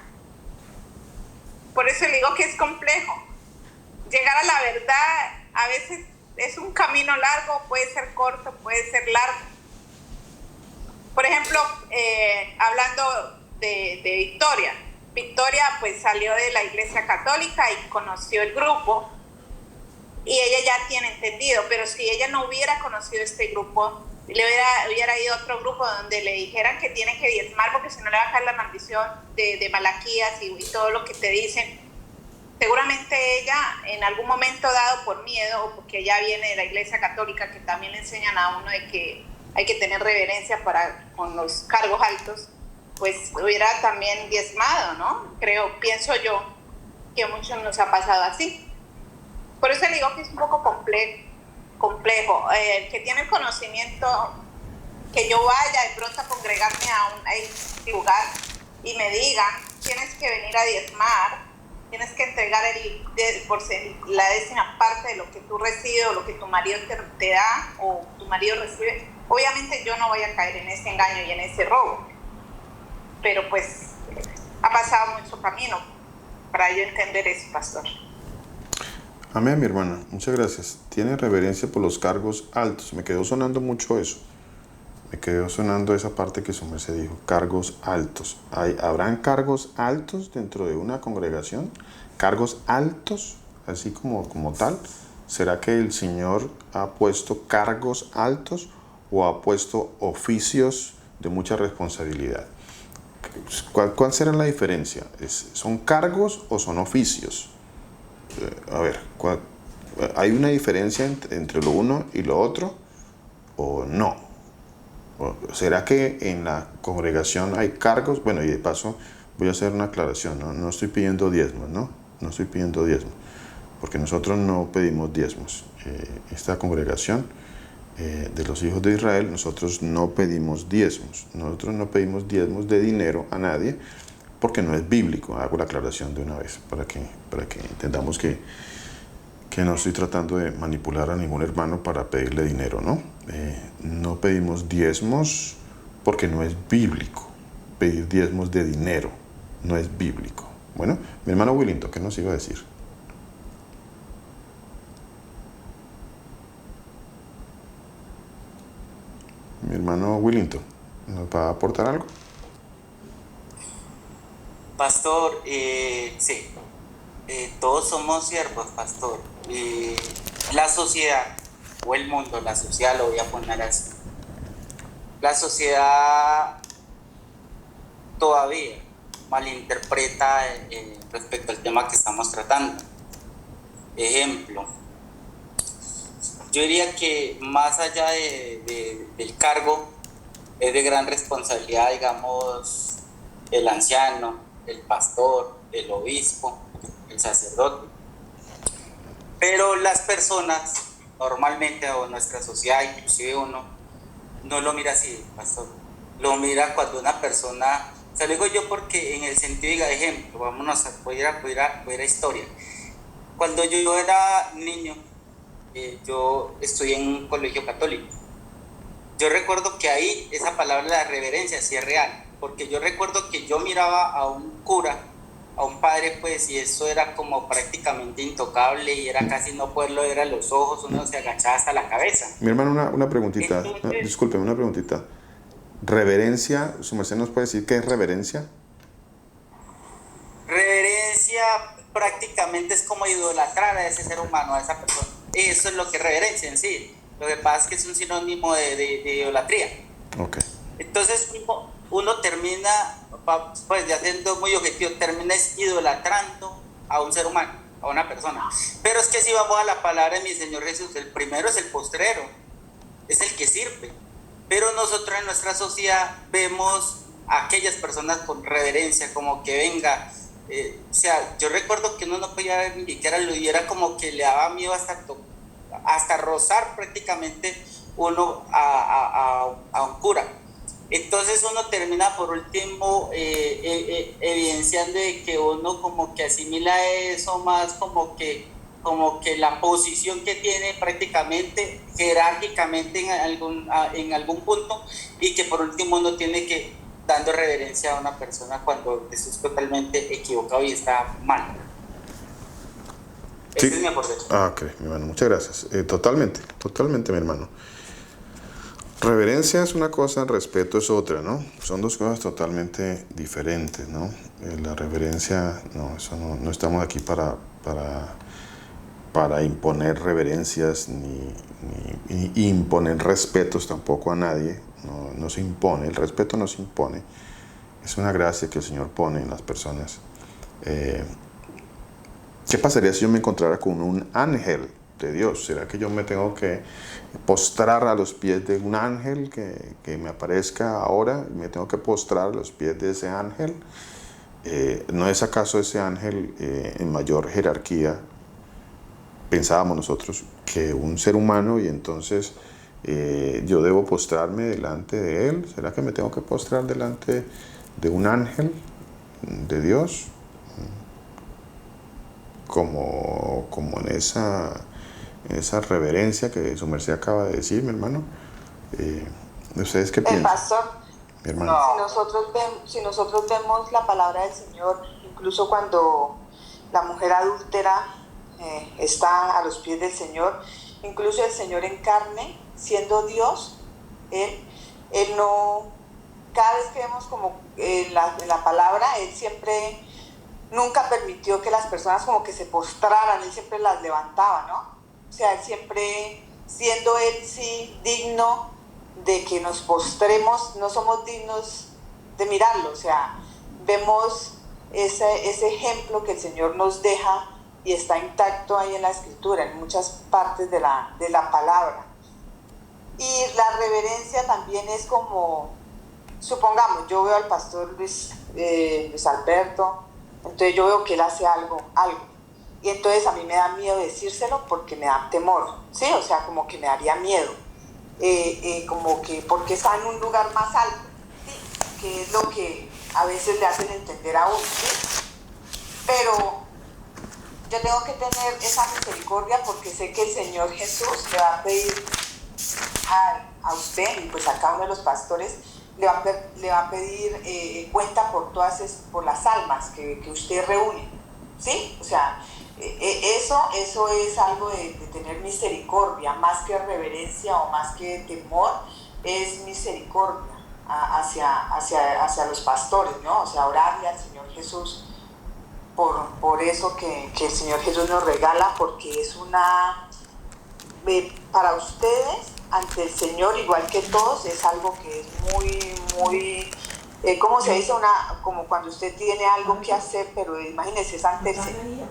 Por eso le digo que es complejo. Llegar a la verdad a veces es un camino largo, puede ser corto, puede ser largo. Por ejemplo, hablando de Victoria. Victoria pues salió de la iglesia católica y conoció el grupo y ella ya tiene entendido, pero si ella no hubiera conocido este grupo, le hubiera ido a otro grupo donde le dijeran que tiene que diezmar porque si no le va a caer la maldición de Malaquías y todo lo que te dicen. Seguramente ella en algún momento dado por miedo o porque ella viene de la iglesia católica que también le enseñan a uno de que hay que tener reverencia con los cargos altos, pues hubiera también diezmado, ¿no? Pienso yo que a muchos nos ha pasado así. Por eso le digo que es un poco complejo. El que tiene el conocimiento, que yo vaya de pronto a congregarme a un lugar y me digan, tienes que venir a diezmar, tienes que entregar la décima parte de lo que tú recibes o lo que tu marido te da o tu marido recibe. Obviamente yo no voy a caer en ese engaño y en ese robo. Pero pues ha pasado mucho camino para yo entender eso, pastor.
Amén, mi hermana, muchas gracias. Tiene reverencia por los cargos altos. Me quedó sonando mucho eso. Me quedó sonando esa parte que su merced dijo, cargos altos. ¿Habrán cargos altos dentro de una congregación? ¿Cargos altos, así como tal? ¿Será que el Señor ha puesto cargos altos o ha puesto oficios de mucha responsabilidad? ¿Cuál será la diferencia? ¿Son cargos o son oficios? A ver, ¿hay una diferencia entre lo uno y lo otro o no? ¿Será que en la congregación hay cargos? Bueno, y de paso voy a hacer una aclaración, no estoy pidiendo diezmos, ¿no? No estoy pidiendo diezmos, porque nosotros no pedimos diezmos. Esta congregación de los hijos de Israel, nosotros no pedimos diezmos. Nosotros no pedimos diezmos de dinero a nadie, porque no es bíblico. Hago la aclaración de una vez, para que entendamos que no estoy tratando de manipular a ningún hermano para pedirle dinero, ¿no? No pedimos diezmos porque no es bíblico. Pedir diezmos de dinero no es bíblico. Bueno, mi hermano Willington, ¿qué nos iba a decir? Mi hermano Willington, ¿nos va a aportar algo?
Pastor, sí, todos somos siervos, pastor. La sociedad, o el mundo, la sociedad lo voy a poner así. La sociedad todavía malinterpreta respecto al tema que estamos tratando. Ejemplo, yo diría que más allá del cargo, es de gran responsabilidad, digamos, el anciano, el pastor, el obispo, el sacerdote. Pero las personas, normalmente, o nuestra sociedad, inclusive uno, no lo mira así, pastor. Lo mira cuando una persona, se lo digo yo porque en el sentido de ejemplo, vámonos a voy a historia. Cuando yo era niño, yo estudié en un colegio católico yo recuerdo que ahí esa palabra de la reverencia sí es real, porque yo recuerdo que yo miraba a un cura, a un padre, pues, y eso era como prácticamente intocable y era casi no poderlo ver a los ojos, uno se agachaba hasta la cabeza.
Mi hermano, una preguntita,
Entonces,
discúlpeme, una preguntita. Reverencia, ¿su merced nos puede decir qué es reverencia?
reverencia prácticamente es como idolatrar a ese ser humano, a esa persona. Eso es lo que es reverencia en sí. Lo que pasa es que es un sinónimo de idolatría.
Ok.
Entonces uno termina, pues ya siendo muy objetivo, termina idolatrando a un ser humano, a una persona. Pero es que si vamos a la palabra de mi Señor Jesús, el primero es el postrero, es el que sirve. Pero nosotros en nuestra sociedad vemos a aquellas personas con reverencia, como que venga. O sea, yo recuerdo que uno no podía ni siquiera lo viera, como que le daba miedo hasta rozar prácticamente uno a un cura. Entonces uno termina por último evidenciando de que uno como que asimila eso más como que la posición que tiene prácticamente jerárquicamente en algún punto, y que por último uno tiene que dando reverencia a una persona cuando eso es totalmente equivocado y está mal.
Sí.
Ese es mi aporte.
Ok, mi hermano, muchas gracias. Totalmente, mi hermano. Reverencia es una cosa, respeto es otra, ¿no? Son dos cosas totalmente diferentes, ¿no? La reverencia, no, eso no estamos aquí para imponer reverencias ni imponer respetos tampoco a nadie. No se impone, el respeto no se impone. Es una gracia que el Señor pone en las personas. ¿Qué pasaría si yo me encontrara con un ángel de Dios? ¿Será que yo me tengo que postrar a los pies de un ángel que me aparezca ahora? ¿Me tengo que postrar a los pies de ese ángel? ¿No es acaso ese ángel en mayor jerarquía, pensábamos nosotros, que un ser humano, y entonces yo debo postrarme delante de él? ¿Será que me tengo que postrar delante de un ángel de Dios? Como en esa reverencia que su merced acaba de decir, mi hermano. ¿Ustedes qué piensan?
Pastor,
Mi hermano.
si nosotros vemos la palabra del Señor, incluso cuando la mujer adúltera está a los pies del Señor, incluso el Señor en carne, siendo Dios, Él no, cada vez que vemos como en la palabra, Él siempre, nunca permitió que las personas como que se postraran, Él siempre las levantaba, ¿no? O sea, Él siempre, siendo Él sí digno de que nos postremos, no somos dignos de mirarlo. O sea, vemos ese ejemplo que el Señor nos deja y está intacto ahí en la Escritura, en muchas partes de la palabra. Y la reverencia también es como, supongamos, yo veo al pastor Luis Alberto, entonces yo veo que él hace algo, y entonces a mí me da miedo decírselo porque me da temor, ¿sí? O sea, como que me daría miedo, como que porque está en un lugar más alto, ¿sí? Que es lo que a veces le hacen entender a uno, ¿sí? Pero yo tengo que tener esa misericordia porque sé que el Señor Jesús le va a pedir a usted y pues a cada uno de los pastores, le va a pedir cuenta por las almas que usted reúne, ¿sí? O sea, eso es algo de tener misericordia, más que reverencia o más que temor, es misericordia hacia los pastores, ¿no? O sea, orarle al Señor Jesús por eso que el Señor Jesús nos regala, porque es para ustedes, ante el Señor, igual que todos, es algo que es muy, ¿cómo se dice? Como cuando usted tiene algo que hacer, pero imagínese, es ante el Señor.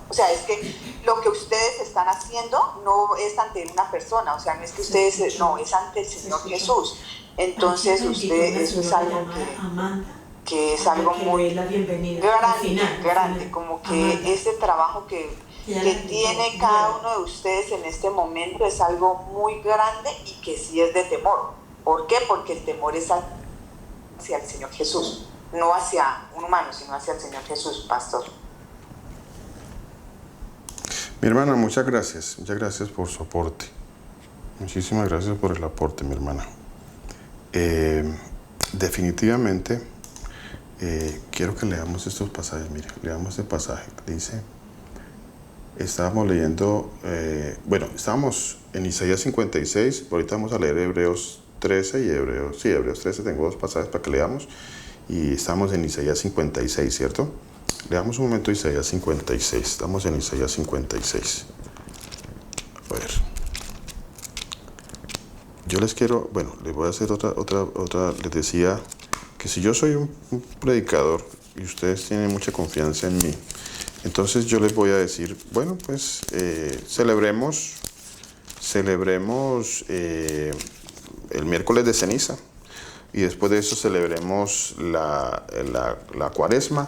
O sea, es que lo que ustedes están haciendo no es ante una persona, o sea, no es que ustedes, no, es ante el Señor Jesús. Entonces, eso es algo que es algo muy grande, como que ese trabajo que tiene cada uno de ustedes en este momento es algo muy grande y que sí es de temor. ¿Por qué? Porque el temor es hacia el Señor Jesús, no hacia un humano, sino hacia el Señor Jesús, pastor.
Mi hermana, muchas gracias por su aporte. Muchísimas gracias por el aporte, mi hermana. Definitivamente, quiero que leamos estos pasajes. Mire, leamos este pasaje. Dice, estábamos leyendo, estábamos en Isaías 56, ahorita vamos a leer Hebreos 13 y Hebreos 13, tengo dos pasajes para que leamos, y estamos en Isaías 56, ¿cierto? Leamos un momento Isaías 56, estamos en Isaías 56. A ver. Yo les quiero, les voy a hacer otra, les decía que si yo soy un predicador y ustedes tienen mucha confianza en mí, entonces yo les voy a decir, celebremos el miércoles de ceniza y después de eso celebremos la cuaresma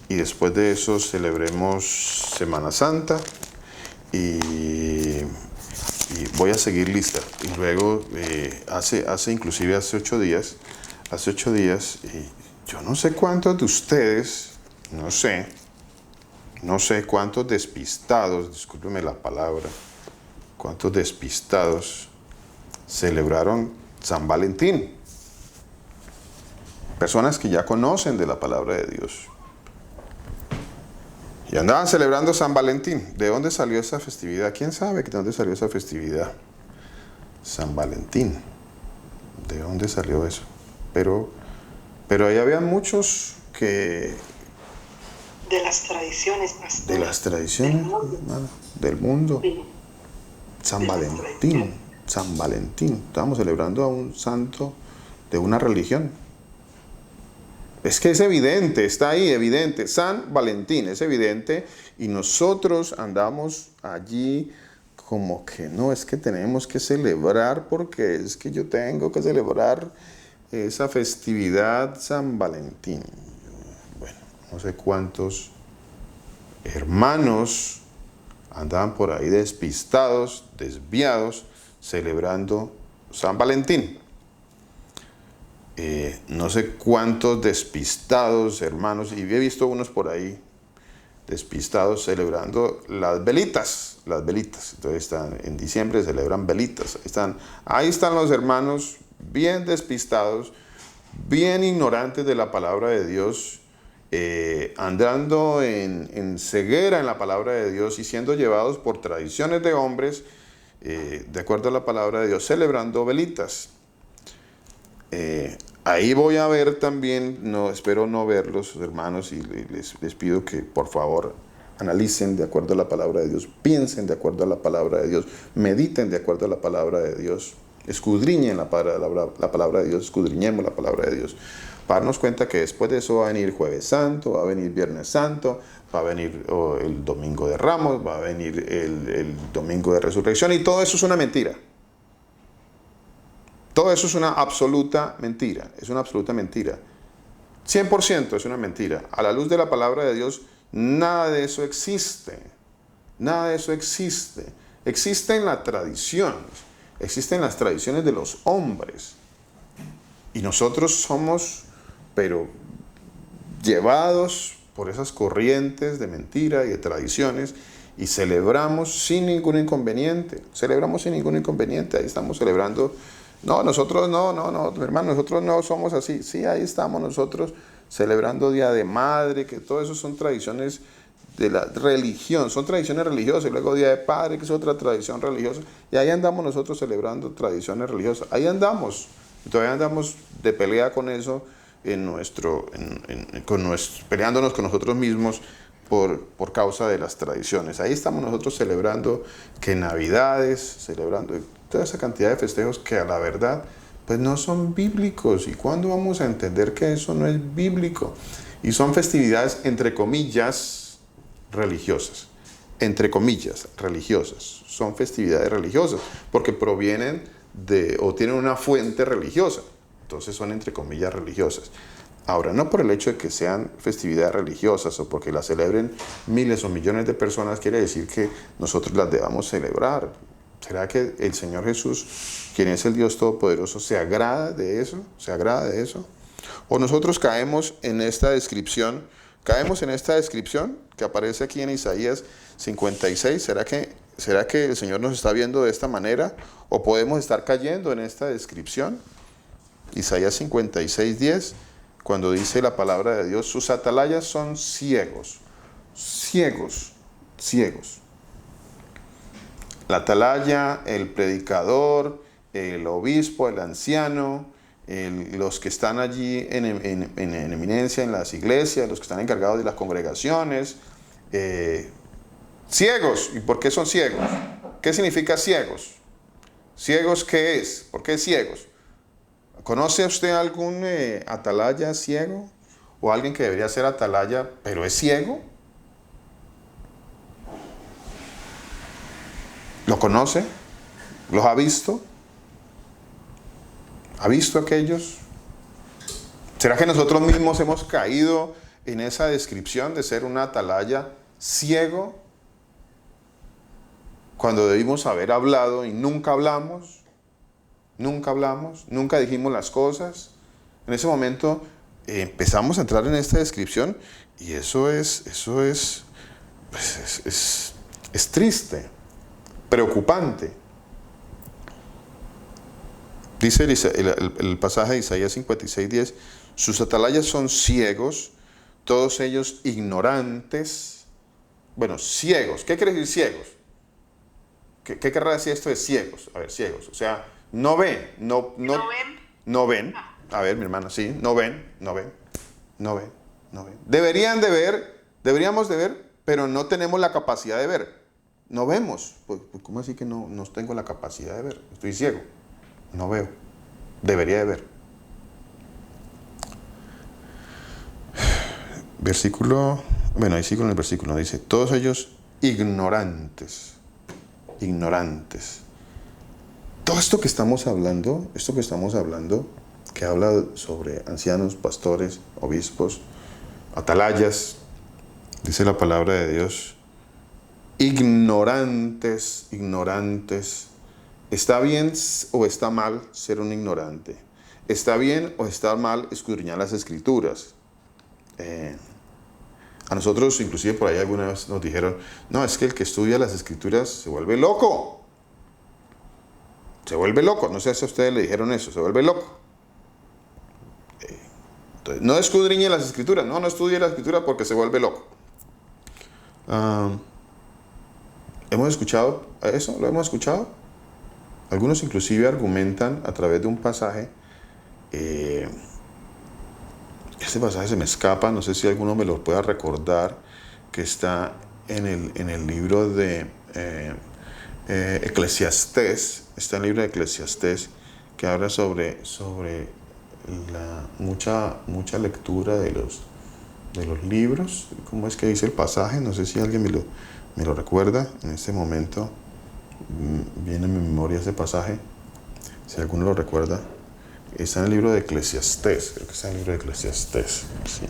y después de eso celebremos Semana Santa y voy a seguir lista. Y luego, hace 8 días, yo no sé cuántos de ustedes, no sé cuántos despistados, discúlpeme la palabra, cuántos despistados celebraron San Valentín. Personas que ya conocen de la palabra de Dios. Y andaban celebrando San Valentín. ¿De dónde salió esa festividad? ¿Quién sabe de dónde salió esa festividad? San Valentín. ¿De dónde salió eso? Pero ahí había muchos que...
De las tradiciones, pastor.
De las tradiciones del mundo.
Sí.
San Valentín. Estábamos celebrando a un santo de una religión. Es que es evidente, está ahí, evidente. San Valentín, es evidente. Y nosotros andamos allí como que no, es que tenemos que celebrar porque es que yo tengo que celebrar esa festividad San Valentín. Bueno, no sé cuántos hermanos andaban por ahí despistados, desviados, celebrando San Valentín. No sé cuántos despistados hermanos, y he visto unos por ahí despistados celebrando las velitas. Entonces en diciembre celebran velitas. Ahí están los hermanos bien despistados, bien ignorantes de la palabra de Dios, andando en ceguera en la palabra de Dios y siendo llevados por tradiciones de hombres, de acuerdo a la palabra de Dios, celebrando velitas. Ahí voy a ver también, espero no verlos, hermanos, y les pido que por favor analicen de acuerdo a la palabra de Dios, piensen de acuerdo a la palabra de Dios, mediten de acuerdo a la palabra de Dios, escudriñen la palabra de Dios, escudriñemos la palabra de Dios, para darnos cuenta que después de eso va a venir Jueves Santo, va a venir Viernes Santo, va a venir el Domingo de Ramos, va a venir el Domingo de Resurrección, y todo eso es una mentira. Todo eso es una absoluta mentira, 100% es una mentira. A la luz de la palabra de Dios, nada de eso existe. Existen las tradiciones de los hombres. Y nosotros somos, pero llevados por esas corrientes de mentira y de tradiciones, y celebramos sin ningún inconveniente. Ahí estamos celebrando. No, nosotros no, hermano, nosotros no somos así. Sí, ahí estamos nosotros celebrando Día de Madre, que todo eso son tradiciones de la religión, son tradiciones religiosas, y luego Día de Padre, que es otra tradición religiosa, y ahí andamos nosotros celebrando tradiciones religiosas. Ahí andamos, y todavía andamos de pelea con eso, peleándonos con nosotros mismos por causa de las tradiciones. Ahí estamos nosotros celebrando que Navidades, celebrando toda esa cantidad de festejos que a la verdad pues no son bíblicos. ¿Y cuándo vamos a entender que eso no es bíblico? Y son festividades entre comillas religiosas. Son festividades religiosas porque provienen o tienen una fuente religiosa. Entonces son entre comillas religiosas. Ahora, no por el hecho de que sean festividades religiosas o porque las celebren miles o millones de personas quiere decir que nosotros las debamos celebrar. ¿Será que el Señor Jesús, quien es el Dios Todopoderoso, se agrada de eso? ¿O nosotros caemos en esta descripción que aparece aquí en Isaías 56? ¿Será que ¿Será que el Señor nos está viendo de esta manera? ¿O podemos estar cayendo en esta descripción? Isaías 56:10, cuando dice la palabra de Dios, sus atalayas son ciegos, ciegos, ciegos. La atalaya, el predicador, el obispo, el anciano, los que están allí en eminencia en las iglesias, los que están encargados de las congregaciones, ciegos. ¿Y por qué son ciegos? ¿Qué significa ciegos? ¿Ciegos qué es? ¿Por qué ciegos? ¿Conoce usted algún atalaya ciego? ¿O alguien que debería ser atalaya pero es ciego? ¿Lo conoce? ¿Los ha visto? ¿Ha visto aquellos? ¿Será que nosotros mismos hemos caído en esa descripción de ser un atalaya ciego? Cuando debimos haber hablado y nunca hablamos, nunca dijimos las cosas. En ese momento empezamos a entrar en esta descripción y eso es triste, preocupante. Dice el pasaje de Isaías 56:10, sus atalayas son ciegos, todos ellos ignorantes. Bueno, ciegos. ¿Qué quiere decir ciegos? ¿Qué querrá decir esto de ciegos? A ver, ciegos. O sea, no ven. No ven. A ver, mi hermano, sí. No ven. Deberíamos de ver, pero no tenemos la capacidad de ver. No vemos. Pues, ¿cómo así que no tengo la capacidad de ver? Estoy ciego. No veo. Debería de ver. Ahí sigo en el versículo. Dice, todos ellos ignorantes. Todo esto que estamos hablando, que habla sobre ancianos, pastores, obispos, atalayas, dice la palabra de Dios, ignorantes. ¿Está bien o está mal ser un ignorante? ¿Está bien o está mal escudriñar las Escrituras? A nosotros, inclusive por ahí alguna vez nos dijeron, no, es que el que estudia las Escrituras se vuelve loco. No sé si a ustedes le dijeron eso, se vuelve loco. Entonces, no escudriñe las Escrituras. No estudie la Escritura porque se vuelve loco. ¿Hemos escuchado eso? ¿Lo hemos escuchado? Algunos inclusive argumentan a través de un pasaje, este pasaje se me escapa, no sé si alguno me lo pueda recordar, que está en el libro de Eclesiastés, está en el libro de Eclesiastés, que habla sobre la mucha lectura de los libros. ¿Cómo es que dice el pasaje? No sé si alguien me lo recuerda en este momento. Viene en mi memoria ese pasaje, si alguno lo recuerda, está en el libro de Eclesiastés, creo que está en el libro de Eclesiastés, sí.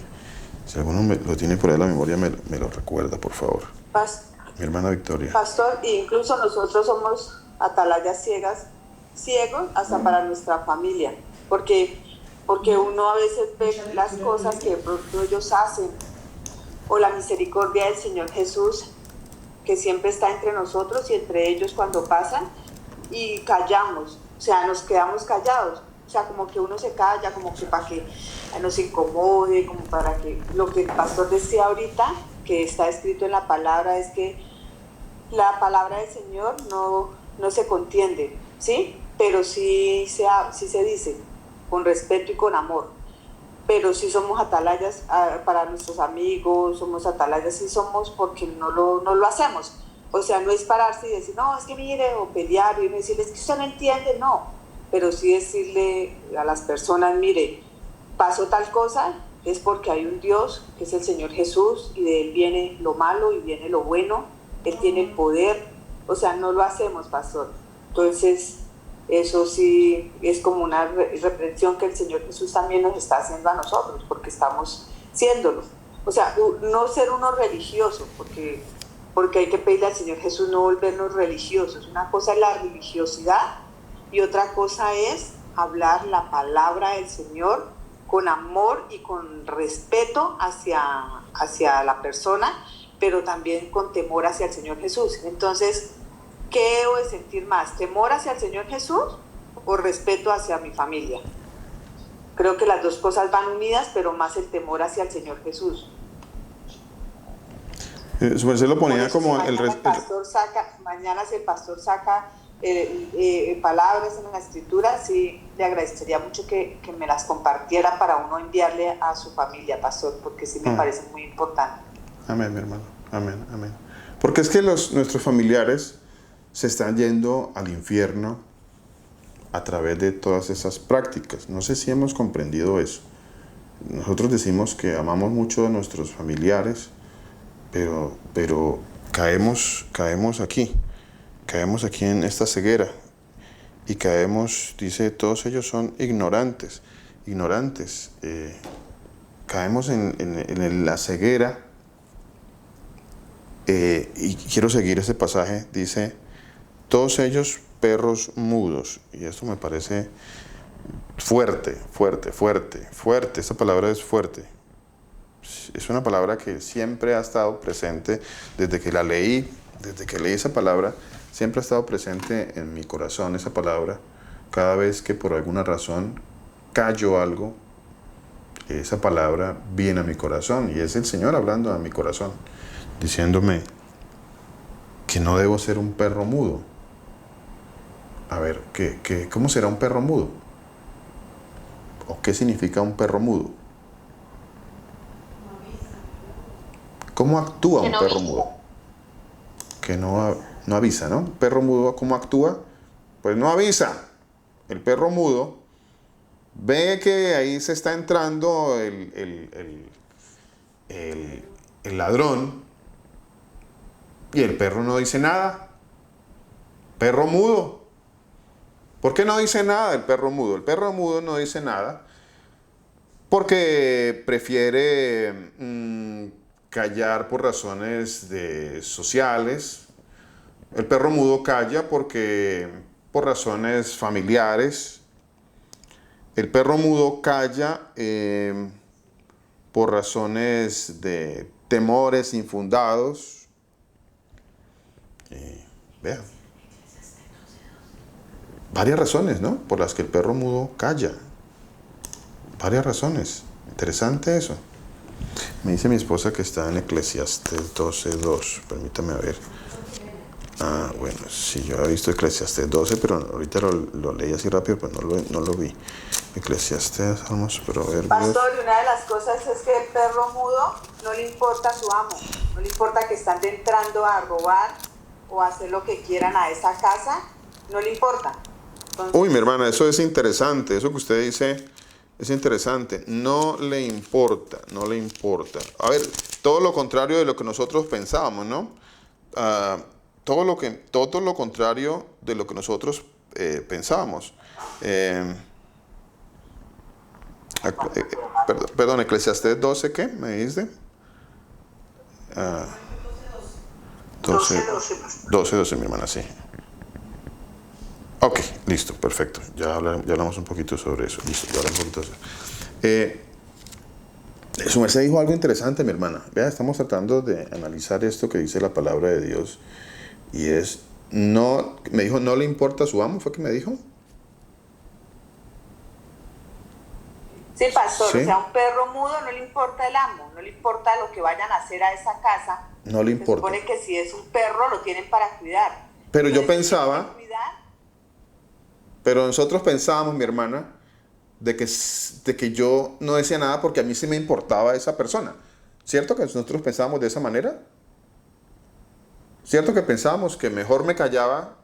Si alguno lo tiene por ahí en la memoria, me lo recuerda, por favor. Mi hermana Victoria.
Pastor, incluso nosotros somos atalayas ciegos hasta para nuestra familia, porque uno a veces ve las cosas que de pronto ellos hacen, o la misericordia del Señor Jesús, que siempre está entre nosotros y entre ellos cuando pasan, y callamos, o sea, nos quedamos callados, o sea, como que uno se calla, como que para que nos incomode, como para que, lo que el pastor decía ahorita, que está escrito en la palabra, es que la palabra del Señor no se contiende, ¿sí? Pero sí se dice, con respeto y con amor. Pero sí somos atalayas para nuestros amigos, somos atalayas, sí somos porque no lo hacemos. O sea, no es pararse y decir, no, es que mire, o pelear y decirles que usted no entiende, no. Pero sí decirle a las personas, mire, pasó tal cosa, es porque hay un Dios, que es el Señor Jesús, y de Él viene lo malo y viene lo bueno, Él tiene el poder. O sea, no lo hacemos, pastor. Entonces, eso sí es como una reprensión que el Señor Jesús también nos está haciendo a nosotros, porque estamos siéndolo. O sea, no ser uno religioso, porque hay que pedirle al Señor Jesús no volvernos religiosos. Una cosa es la religiosidad y otra cosa es hablar la palabra del Señor con amor y con respeto hacia la persona, pero también con temor hacia el Señor Jesús. Entonces, ¿qué debo de sentir más? ¿Temor hacia el Señor Jesús o respeto hacia mi familia? Creo que las dos cosas van unidas, pero más el temor hacia el Señor Jesús.
Su merced lo ponía
Por eso,
como
si mañana si el pastor saca palabras en la escritura, sí le agradecería mucho que me las compartiera para uno enviarle a su familia, pastor, porque sí me parece muy importante.
Amén, mi hermano. Amén, amén. Porque es que nuestros familiares se están yendo al infierno a través de todas esas prácticas. No sé si hemos comprendido eso. Nosotros decimos que amamos mucho a nuestros familiares, pero caemos aquí en esta ceguera y dice, todos ellos son ignorantes, caemos en la ceguera. Y quiero seguir ese pasaje, dice, todos ellos perros mudos, y esto me parece fuerte, esta palabra es fuerte. Es una palabra que siempre ha estado presente desde que leí esa palabra, siempre ha estado presente en mi corazón esa palabra. Cada vez que por alguna razón callo algo, esa palabra viene a mi corazón, y es el Señor hablando a mi corazón, diciéndome que no debo ser un perro mudo. A ver, ¿cómo será un perro mudo? ¿O qué significa un perro mudo? ¿Cómo actúa un perro mudo? Que no avisa, ¿no? Un perro mudo, ¿cómo actúa? Pues no avisa. El perro mudo ve que ahí se está entrando el ladrón y el perro no dice nada. Perro mudo. ¿Por qué no dice nada el perro mudo? El perro mudo no dice nada porque prefiere callar por razones sociales. El perro mudo calla por razones familiares. El perro mudo calla por razones de temores infundados. Vean. Varias razones, ¿no? Por las que el perro mudo calla. Varias razones. Interesante eso. Me dice mi esposa que está en Eclesiastés 12:2. Permítame ver. Ah, bueno, sí, yo había visto Eclesiastés 12, pero ahorita lo leí así rápido, pues no lo vi. Eclesiastés, vamos, Proverbios.
Pastor, y una de las cosas es que el perro mudo no le importa a su amo, no le importa que están entrando a robar o a hacer lo que quieran a esa casa, no le importa. Entonces,
uy, mi hermana, eso es interesante, eso que usted dice es interesante. No le importa. A ver, todo lo contrario de lo que nosotros pensábamos, ¿no? Todo lo contrario de lo que nosotros pensábamos. Perdón, Eclesiastés 12, ¿qué? ¿Me dice? 12, mi hermana, sí. Ok, listo, perfecto. Ya hablamos un poquito sobre eso. Listo, ya hablamos un poquito sobre eso. Su merced dijo algo interesante, mi hermana. Vea, estamos tratando de analizar esto que dice la palabra de Dios. Y es, me dijo, no le importa a su amo, ¿fue que me dijo?
sí, pastor,
¿Sí?
O sea, un perro mudo no le importa el amo, no le importa lo que vayan a hacer a esa casa.
No le
Se
importa.
supone que si es un perro lo tienen para cuidar.
Pero yo
Entonces,
pensaba, pero nosotros pensábamos, mi hermana, de que yo no decía nada porque a mí sí me importaba esa persona. ¿Cierto que nosotros pensábamos de esa manera? ¿Cierto que pensábamos que mejor me callaba?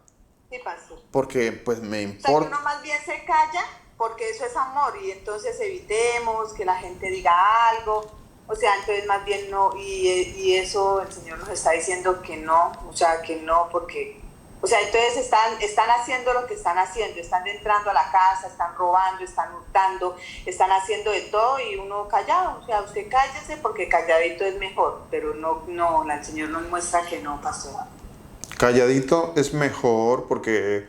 Sí, pastor.
Porque pues me
O sea, que
importa.
uno más bien se calla porque eso es amor y entonces evitemos que la gente diga algo. O sea, entonces más bien no, y eso el Señor nos está diciendo que no, o sea, que no, porque, o sea, entonces están haciendo lo que están haciendo, están entrando a la casa, están robando, están hurtando, están haciendo de todo y uno callado, o sea, usted cállese porque calladito es mejor, pero no, el Señor nos muestra que no pasó.
Calladito es mejor porque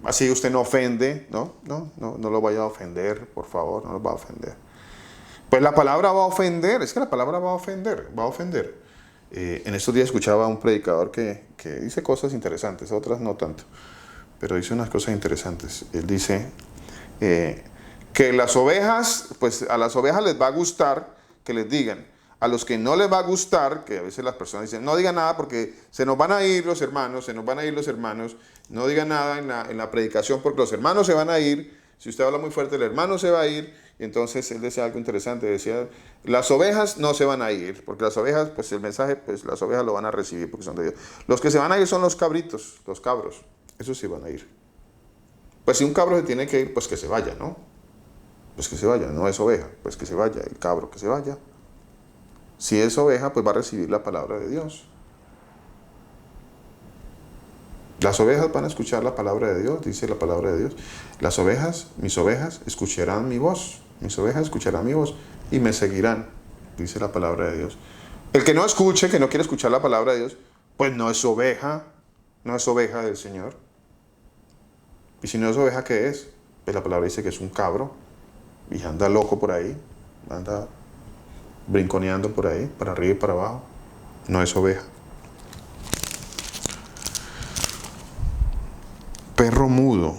así usted no ofende, no lo vaya a ofender, por favor, no lo va a ofender. Pues la palabra va a ofender, es que la palabra va a ofender. En estos días escuchaba a un predicador que dice cosas interesantes, otras no tanto, pero dice unas cosas interesantes. Él dice que las ovejas, pues a las ovejas les va a gustar que les digan. A los que no les va a gustar, que a veces las personas dicen, no digan nada porque se nos van a ir los hermanos, no digan nada en la predicación porque los hermanos se van a ir. Si usted habla muy fuerte, el hermano se va a ir. Y entonces él decía algo interesante, decía, las ovejas no se van a ir, porque las ovejas, pues el mensaje, pues las ovejas lo van a recibir porque son de Dios. Los que se van a ir son los cabritos, los cabros, esos sí van a ir. Pues si un cabro se tiene que ir, pues que se vaya, ¿no? Pues que se vaya, no es oveja, pues que se vaya, el cabro que se vaya. Si es oveja, pues va a recibir la palabra de Dios. Las ovejas van a escuchar la palabra de Dios, dice la palabra de Dios. Las ovejas, mis ovejas, escucharán mi voz. Mis ovejas escucharán mi voz y me seguirán, dice la palabra de Dios. El que no escuche, que no quiere escuchar la palabra de Dios, pues no es oveja del Señor. Y si no es oveja, ¿qué es? Pues la palabra dice que es un cabro y anda loco por ahí, anda brinconeando por ahí, para arriba y para abajo. No es oveja. Perro mudo.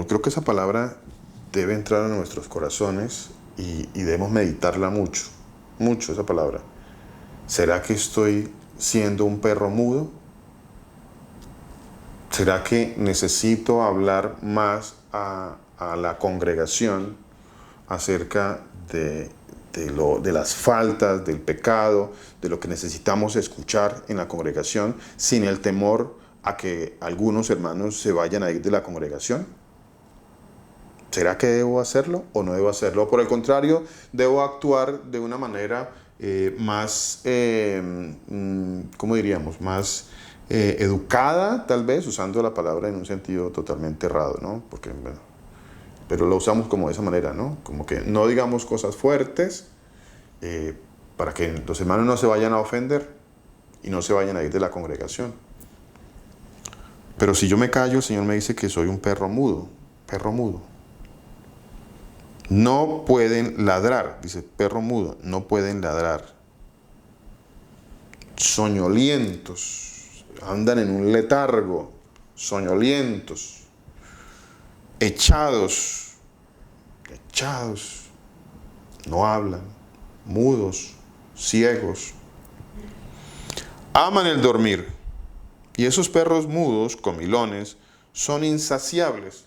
Creo que esa palabra debe entrar a nuestros corazones y debemos meditarla mucho esa palabra. ¿Será que estoy siendo un perro mudo? ¿Será que necesito hablar más a la congregación acerca de las faltas, del pecado, de lo que necesitamos escuchar en la congregación, sin el temor a que algunos hermanos se vayan a ir de la congregación? ¿Será que debo hacerlo o no debo hacerlo? O por el contrario, debo actuar de una manera más, ¿cómo diríamos? Más educada, tal vez, usando la palabra en un sentido totalmente errado, ¿no? Porque, bueno, pero lo usamos como de esa manera, ¿no? Como que no digamos cosas fuertes para que los hermanos no se vayan a ofender y no se vayan a ir de la congregación. Pero si yo me callo, el Señor me dice que soy un perro mudo. No pueden ladrar, dice perro mudo, no pueden ladrar. Soñolientos, andan en un letargo, soñolientos, echados, no hablan, mudos, ciegos. Aman el dormir. Y esos perros mudos, comilones, son insaciables.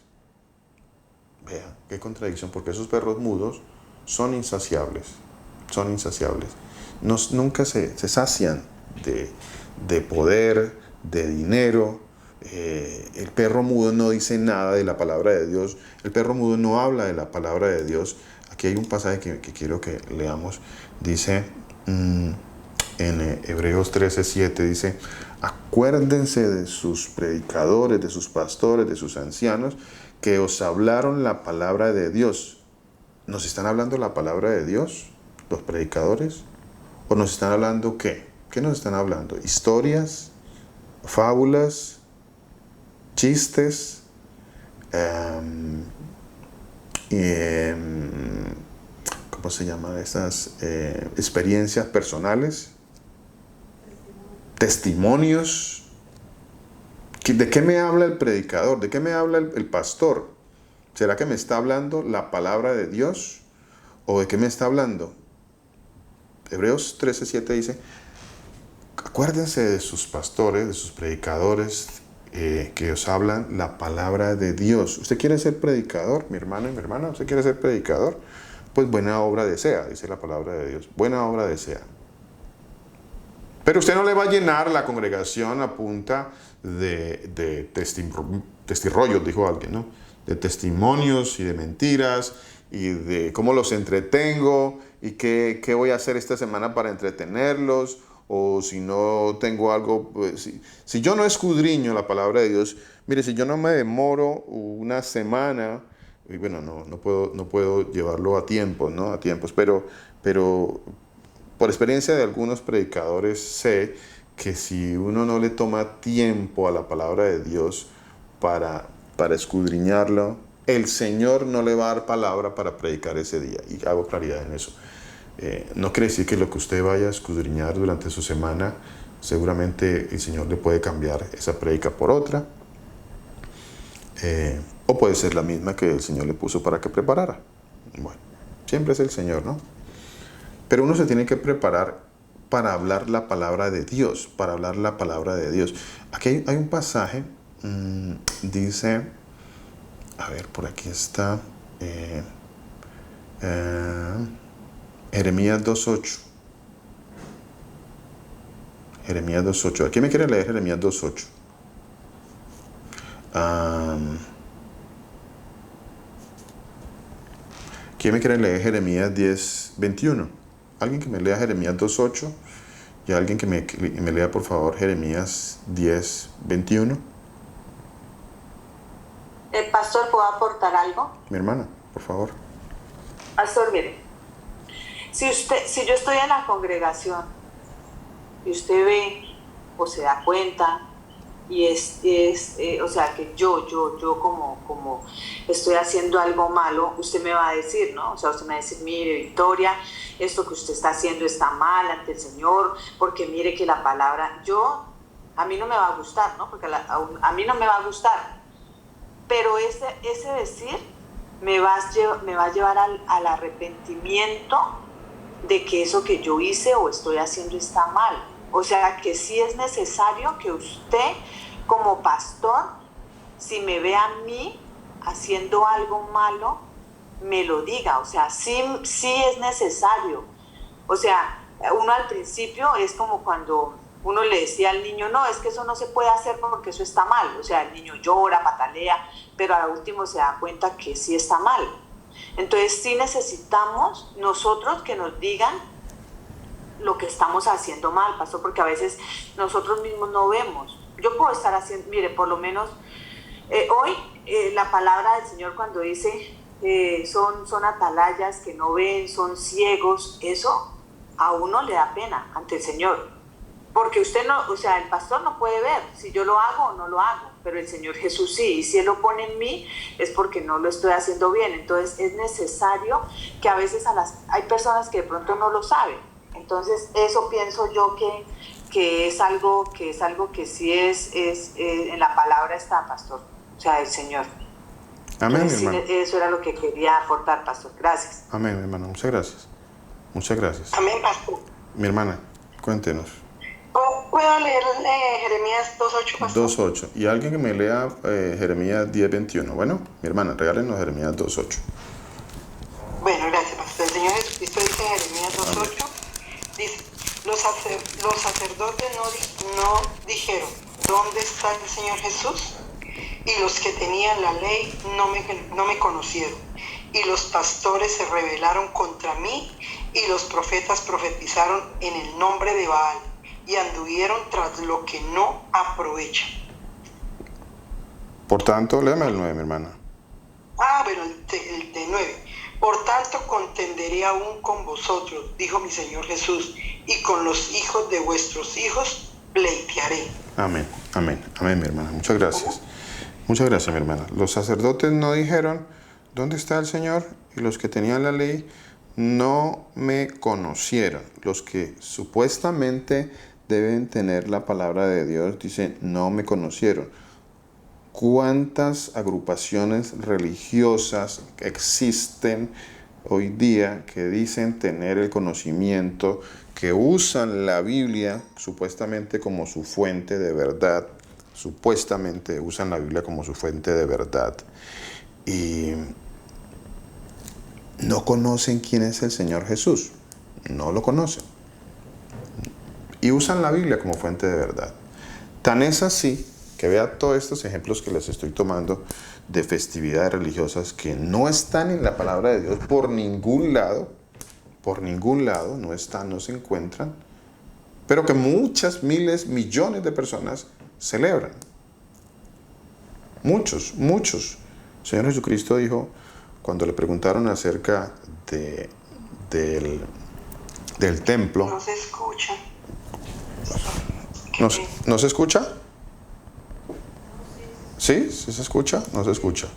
Vea, qué contradicción, porque esos perros mudos son insaciables. Nunca se sacian de poder, de dinero. El perro mudo no dice nada de la palabra de Dios. El perro mudo no habla de la palabra de Dios. Aquí hay un pasaje que quiero que leamos. Dice en Hebreos 13:7, dice: acuérdense de sus predicadores, de sus pastores, de sus ancianos, que os hablaron la palabra de Dios. ¿Nos están hablando la palabra de Dios, los predicadores? ¿O nos están hablando qué? ¿Qué nos están hablando? ¿Historias? ¿Fábulas? ¿Chistes? ¿Cómo se llaman esas? ¿Experiencias personales? ¿Testimonios? ¿De qué me habla el predicador? ¿De qué me habla el pastor? ¿Será que me está hablando la palabra de Dios? ¿O de qué me está hablando? Hebreos 13:7 dice: acuérdense de sus pastores, de sus predicadores, que os hablan la palabra de Dios. ¿Usted quiere ser predicador, mi hermano y mi hermana? ¿Usted quiere ser predicador? Pues buena obra desea, dice la palabra de Dios. Buena obra desea. Pero usted no le va a llenar la congregación a punta de testirrollos, dijo alguien, ¿no? De testimonios y de mentiras y de cómo los entretengo y qué voy a hacer esta semana para entretenerlos, o si no tengo algo, pues, si yo no escudriño la palabra de Dios, mire, si yo no me demoro una semana, y bueno, no puedo llevarlo a tiempos, ¿no? A tiempos, pero por experiencia de algunos predicadores sé que si uno no le toma tiempo a la palabra de Dios para escudriñarlo, el Señor no le va a dar palabra para predicar ese día. Y hago claridad en eso. No quiere decir que lo que usted vaya a escudriñar durante su semana, seguramente el Señor le puede cambiar esa prédica por otra. O puede ser la misma que el Señor le puso para que preparara. Bueno, siempre es el Señor, ¿no? Pero uno se tiene que preparar para hablar la palabra de Dios, para hablar la palabra de Dios. Aquí hay un pasaje, dice, a ver, por aquí está, Jeremías 2.8. Jeremías 2.8. ¿A quién me quiere leer Jeremías 2.8? ¿Quién me quiere leer Jeremías 10.21? Alguien que me lea Jeremías 2.8 y alguien que me lea por favor Jeremías 10.21.
Pastor, ¿puedo aportar algo?
Mi hermana, por favor.
Pastor, mire, si yo estoy en la congregación y usted ve o se da cuenta y o sea, que yo como estoy haciendo algo malo, usted me va a decir, ¿no? O sea, usted me va a decir, mire, Victoria, esto que usted está haciendo está mal ante el Señor, porque mire que la palabra, a mí no me va a gustar, ¿no? Porque a mí no me va a gustar, pero ese decir me va a llevar al arrepentimiento de que eso que yo hice o estoy haciendo está mal. O sea, que sí es necesario que usted, como pastor, si me ve a mí haciendo algo malo, me lo diga. O sea, sí es necesario. O sea, uno al principio es como cuando uno le decía al niño, no, es que eso no se puede hacer porque eso está mal. O sea, el niño llora, patalea, pero al último se da cuenta que sí está mal. Entonces sí necesitamos nosotros que nos digan lo que estamos haciendo mal, pastor, porque a veces nosotros mismos no vemos. Yo puedo estar haciendo, mire, por lo menos hoy la palabra del Señor cuando dice son atalayas que no ven, son ciegos, eso a uno le da pena ante el Señor, porque usted no, o sea, el pastor no puede ver si yo lo hago o no lo hago, pero el Señor Jesús sí, y si Él lo pone en mí es porque no lo estoy haciendo bien. Entonces es necesario que a veces hay personas que de pronto no lo saben. Entonces eso pienso yo que es algo que sí es en la palabra está, pastor, o sea, el Señor.
Amén,
Entonces,
mi hermano.
sí, eso era lo que quería aportar, pastor. Gracias.
Amén, mi hermano. Muchas gracias. Muchas gracias.
Amén, pastor.
Mi hermana, cuéntenos.
¿Puedo leer Jeremías 2.8, pastor?
2.8. Y alguien que me lea Jeremías 10.21. Bueno, mi hermana, regálenos Jeremías 2.8.
Bueno, gracias, pastor. El Señor Jesucristo dice en Jeremías 2.8, dice, los sacerdotes no dijeron, ¿dónde está el Señor Jesús? Y los que tenían la ley no me conocieron. Y los pastores se rebelaron contra mí, y los profetas profetizaron en el nombre de Baal, y anduvieron tras lo que no aprovecha.
Por tanto, léame el 9, mi hermana.
Bueno, el de 9. Por tanto, contenderé aún con vosotros, dijo mi Señor Jesús, y con los hijos de vuestros hijos pleitearé.
Amén, amén, amén, mi hermana. Muchas gracias. Muchas gracias, mi hermana. Los sacerdotes no dijeron, ¿dónde está el Señor? Y los que tenían la ley no me conocieron. Los que supuestamente deben tener la palabra de Dios dicen, no me conocieron. ¿Cuántas agrupaciones religiosas existen hoy día que dicen tener el conocimiento, que usan la Biblia supuestamente como su fuente de verdad? Supuestamente usan la Biblia como su fuente de verdad. Y no conocen quién es el Señor Jesús. No lo conocen. Y usan la Biblia como fuente de verdad. Tan es así que vea todos estos ejemplos que les estoy tomando de festividades religiosas que no están en la palabra de Dios por ningún lado, no están, no se encuentran, pero que muchas, miles, millones de personas celebran. Muchos. El Señor Jesucristo dijo, cuando le preguntaron acerca del templo.
No se escucha.
¿No se escucha? ¿Sí? ¿Sí se escucha? ¿No se escucha?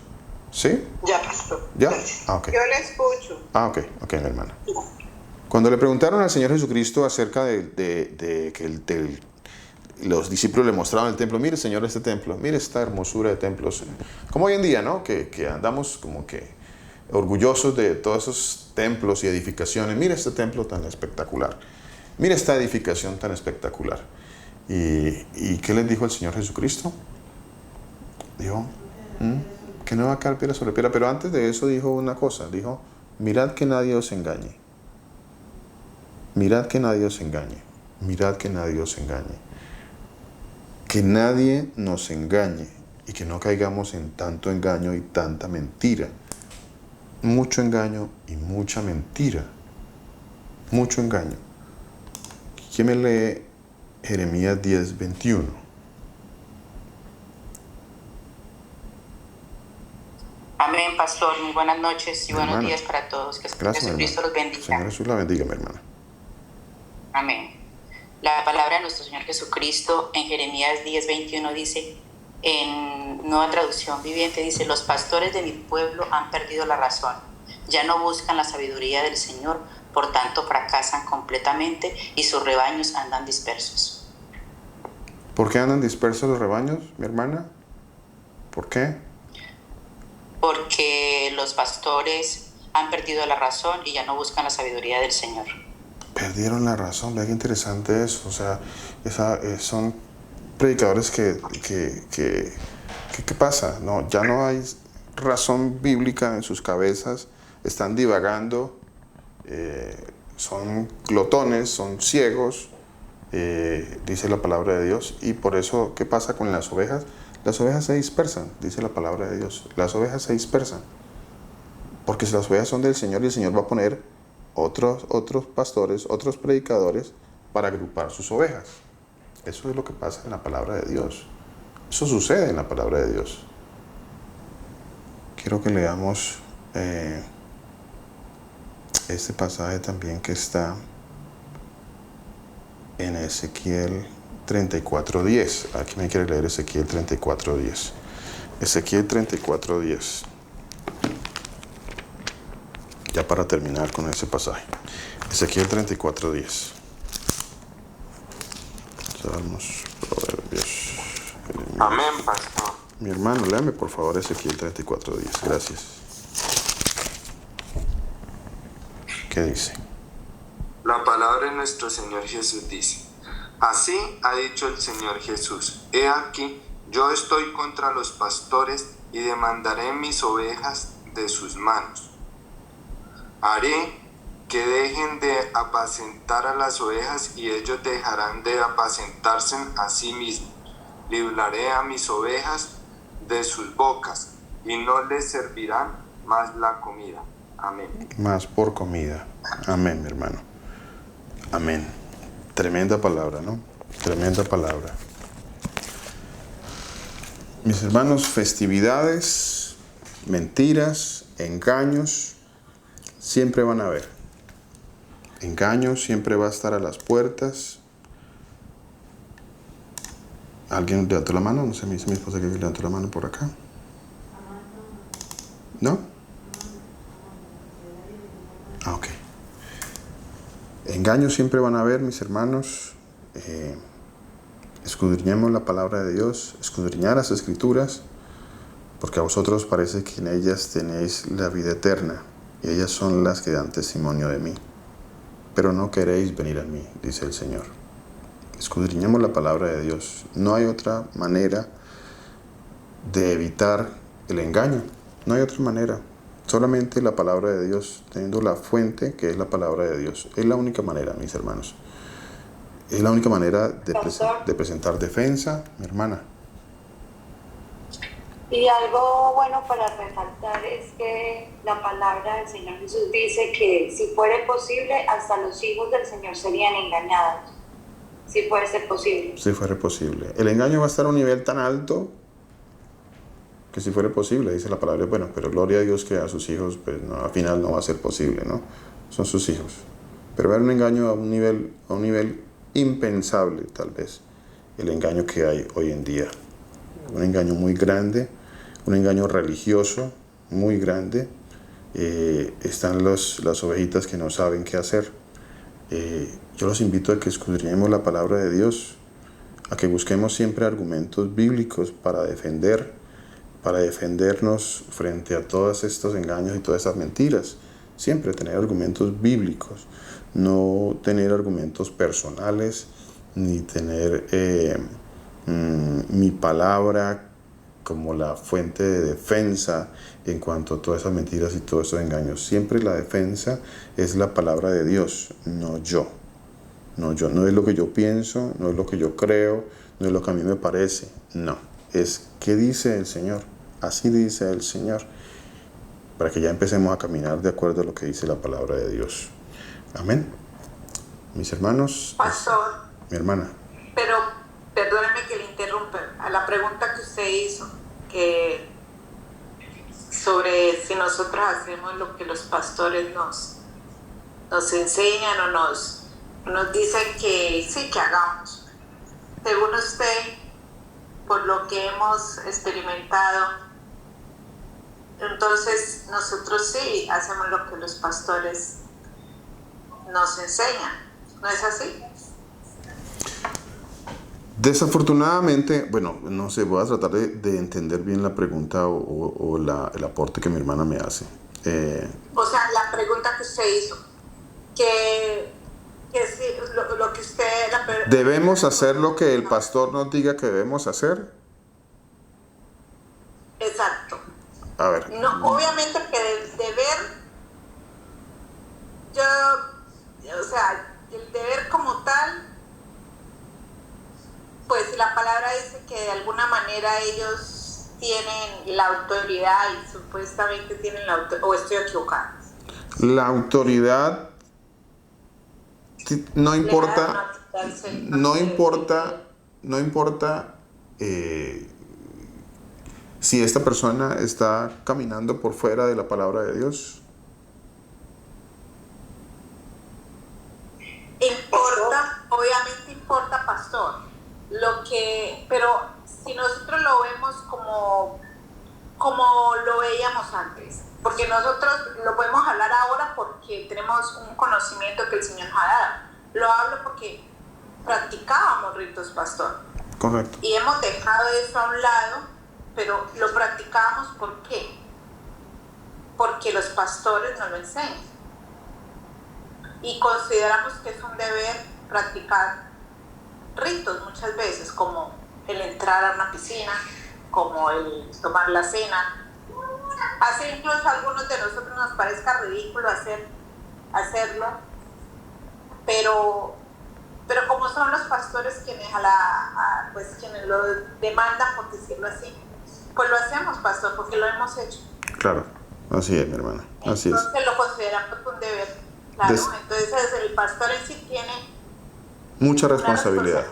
¿Sí?
Ya, pastor.
¿Ya?
Gracias.
Ah, ok.
Yo le escucho.
Ah, ok, mi hermana. Cuando le preguntaron al Señor Jesucristo acerca de que los discípulos le mostraban el templo, mire Señor este templo, mire esta hermosura de templos, como hoy en día, ¿no? Que andamos como que orgullosos de todos esos templos y edificaciones. Mire este templo tan espectacular, mire esta edificación tan espectacular. ¿Y qué les dijo el Señor Jesucristo? Dijo que no va a caer piedra sobre piedra, pero antes de eso dijo una cosa, dijo, mirad que nadie os engañe, mirad que nadie os engañe, mirad que nadie os engañe, que nadie nos engañe y que no caigamos en tanto engaño y tanta mentira. Mucho engaño y mucha mentira, mucho engaño. ¿Quién me lee Jeremías 10:21?
Amén, pastor. Muy buenas noches y
Mi
buenos
hermana.
días para todos. Que
Gracias,
Jesucristo los bendiga.
Señor Jesús la bendiga, mi hermana.
Amén. La palabra de nuestro Señor Jesucristo en Jeremías 10:21 dice, en Nueva Traducción Viviente, dice, los pastores de mi pueblo han perdido la razón. Ya no buscan la sabiduría del Señor, por tanto fracasan completamente y sus rebaños andan dispersos.
¿Por qué andan dispersos los rebaños, mi hermana? ¿Por qué?
Porque los pastores han perdido la razón y ya no buscan la sabiduría del Señor.
Perdieron la razón, vea qué interesante eso. O sea, son predicadores ¿qué pasa? No, ya no hay razón bíblica en sus cabezas, están divagando, son glotones, son ciegos, dice la palabra de Dios. Y por eso, ¿qué pasa con las ovejas? Las ovejas se dispersan, dice la palabra de Dios. Las ovejas se dispersan. Porque si las ovejas son del Señor, y el Señor va a poner otros pastores, otros predicadores para agrupar sus ovejas. Eso es lo que pasa en la palabra de Dios. Eso sucede en la palabra de Dios. Quiero que leamos este pasaje también que está en Ezequiel 34:10. Aquí me quiere leer Ezequiel 34:10. Ezequiel 34:10. Ya para terminar con ese pasaje. Ezequiel 34:10. Salmos, Proverbios.
Amén, pastor.
Mi hermano, léame por favor Ezequiel 34:10. Gracias. ¿Qué dice?
La palabra de nuestro Señor Jesús dice, así ha dicho el Señor Jesús, he aquí, yo estoy contra los pastores y demandaré mis ovejas de sus manos. Haré que dejen de apacentar a las ovejas y ellos dejarán de apacentarse a sí mismos. Libraré a mis ovejas de sus bocas y no les servirán más la comida. Amén.
Más por comida. Amén, mi hermano. Amén. Tremenda palabra, ¿no? Tremenda palabra. Mis hermanos, festividades, mentiras, engaños, siempre van a haber. Engaños siempre va a estar a las puertas. ¿Alguien levantó la mano? No sé, me dice mi esposa que levantó la mano por acá. ¿No? Ah, ok. Engaños siempre van a haber, mis hermanos. Escudriñemos la palabra de Dios, escudriñar las Escrituras, porque a vosotros parece que en ellas tenéis la vida eterna, y ellas son las que dan testimonio de mí. Pero no queréis venir a mí, dice el Señor. Escudriñemos la palabra de Dios. No hay otra manera de evitar el engaño. No hay otra manera. Solamente la palabra de Dios, teniendo la fuente que es la palabra de Dios. Es la única manera, mis hermanos. Es la única manera de presentar defensa, mi hermana.
Y algo bueno para resaltar es que la palabra del Señor Jesús dice que si fuera posible, hasta los hijos del Señor serían engañados. Si fuera posible.
Si fuera posible. El engaño va a estar a un nivel tan alto que si fuera posible, dice la palabra, bueno, pero gloria a Dios que a sus hijos, pues no, al final no va a ser posible, ¿no? Son sus hijos. Pero va a haber un engaño a un nivel impensable, tal vez, el engaño que hay hoy en día. Un engaño muy grande, un engaño religioso muy grande. Están las ovejitas que no saben qué hacer. Yo los invito a que escudriñemos la palabra de Dios, a que busquemos siempre argumentos bíblicos para defendernos frente a todos estos engaños y todas estas mentiras. Siempre tener argumentos bíblicos, no tener argumentos personales, ni tener mi palabra como la fuente de defensa en cuanto a todas esas mentiras y todos esos engaños. Siempre la defensa es la palabra de Dios, no yo. No es lo que yo pienso, no es lo que yo creo, no es lo que a mí me parece. No, es qué dice el Señor. Así dice el Señor. Para que ya empecemos a caminar de acuerdo a lo que dice la palabra de Dios. Amén. Mis hermanos.
Pastor.
Mi hermana.
Pero perdóneme que le interrumpa. A la pregunta que usted hizo, que sobre si nosotros hacemos lo que los pastores nos enseñan o nos dicen que sí, que hagamos. Según usted, por lo que hemos experimentado, entonces nosotros sí hacemos lo que los pastores nos enseñan. ¿No es así?
Desafortunadamente, bueno, no sé, voy a tratar de entender bien la pregunta o el aporte que mi hermana me hace.
O sea, la pregunta que usted hizo, que sí, lo que usted...
¿Debemos hacer lo que el pastor nos diga que debemos hacer?
Exacto.
A ver.
No, obviamente que el deber, o sea, el deber como tal, pues la palabra dice que de alguna manera ellos tienen la autoridad y supuestamente tienen la autoridad, o estoy equivocada.
La autoridad no importa, si esta persona está caminando por fuera de la palabra de Dios.
Importa, obviamente importa, pastor. Pero si nosotros lo vemos como lo veíamos antes, porque nosotros lo podemos hablar ahora porque tenemos un conocimiento que el Señor nos ha dado. Lo hablo porque practicábamos ritos, pastor.
Correcto.
Y hemos dejado eso a un lado, pero lo practicábamos ¿por qué? Porque los pastores nos lo enseñan. Y consideramos que es un deber practicar ritos muchas veces, como el entrar a una piscina, como el tomar la cena. Así incluso a algunos de nosotros nos parezca ridículo hacerlo, pero como son los pastores quienes quienes lo demandan, por decirlo así, pues lo hacemos, pastor, porque lo hemos hecho.
Claro, así es, mi hermana, así es.
Entonces lo consideramos un deber, claro. Entonces el pastor en sí tiene
mucha responsabilidad.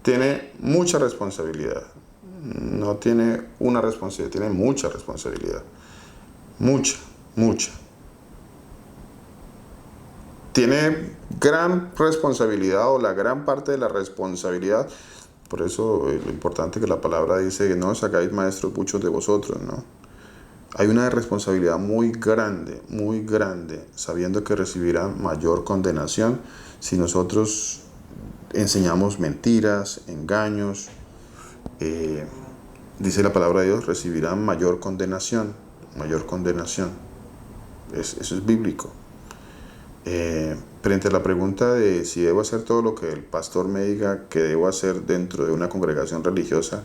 Tiene mucha responsabilidad. No tiene una responsabilidad, tiene mucha responsabilidad. Mucha. Tiene gran responsabilidad, o la gran parte de la responsabilidad. Por eso lo importante que la palabra dice que no os hagáis maestros muchos de vosotros, ¿no? Hay una responsabilidad muy grande, sabiendo que recibirán mayor condenación si nosotros enseñamos mentiras, engaños. Dice la palabra de Dios, recibirán mayor condenación. Eso es bíblico. Frente a la pregunta de si debo hacer todo lo que el pastor me diga que debo hacer dentro de una congregación religiosa,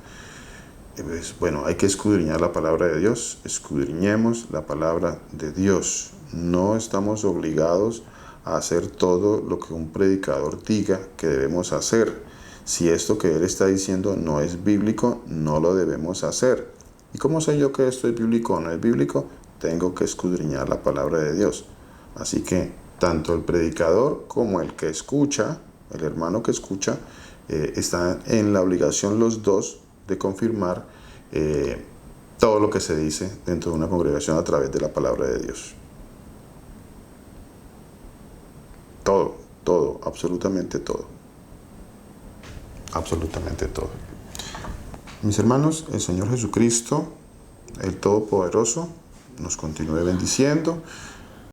pues, bueno, hay que escudriñar la palabra de Dios. Escudriñemos la palabra de Dios. No estamos obligados a hacer todo lo que un predicador diga que debemos hacer. Si esto que él está diciendo no es bíblico, no lo debemos hacer. ¿Y cómo sé yo que esto es bíblico o no es bíblico? Tengo que escudriñar la palabra de Dios. Así que tanto el predicador como el que escucha, el hermano que escucha, están en la obligación los dos de confirmar todo lo que se dice dentro de una congregación a través de la palabra de Dios. Todo, absolutamente todo. Absolutamente todo. Mis hermanos, el Señor Jesucristo, el Todopoderoso, nos continúe bendiciendo.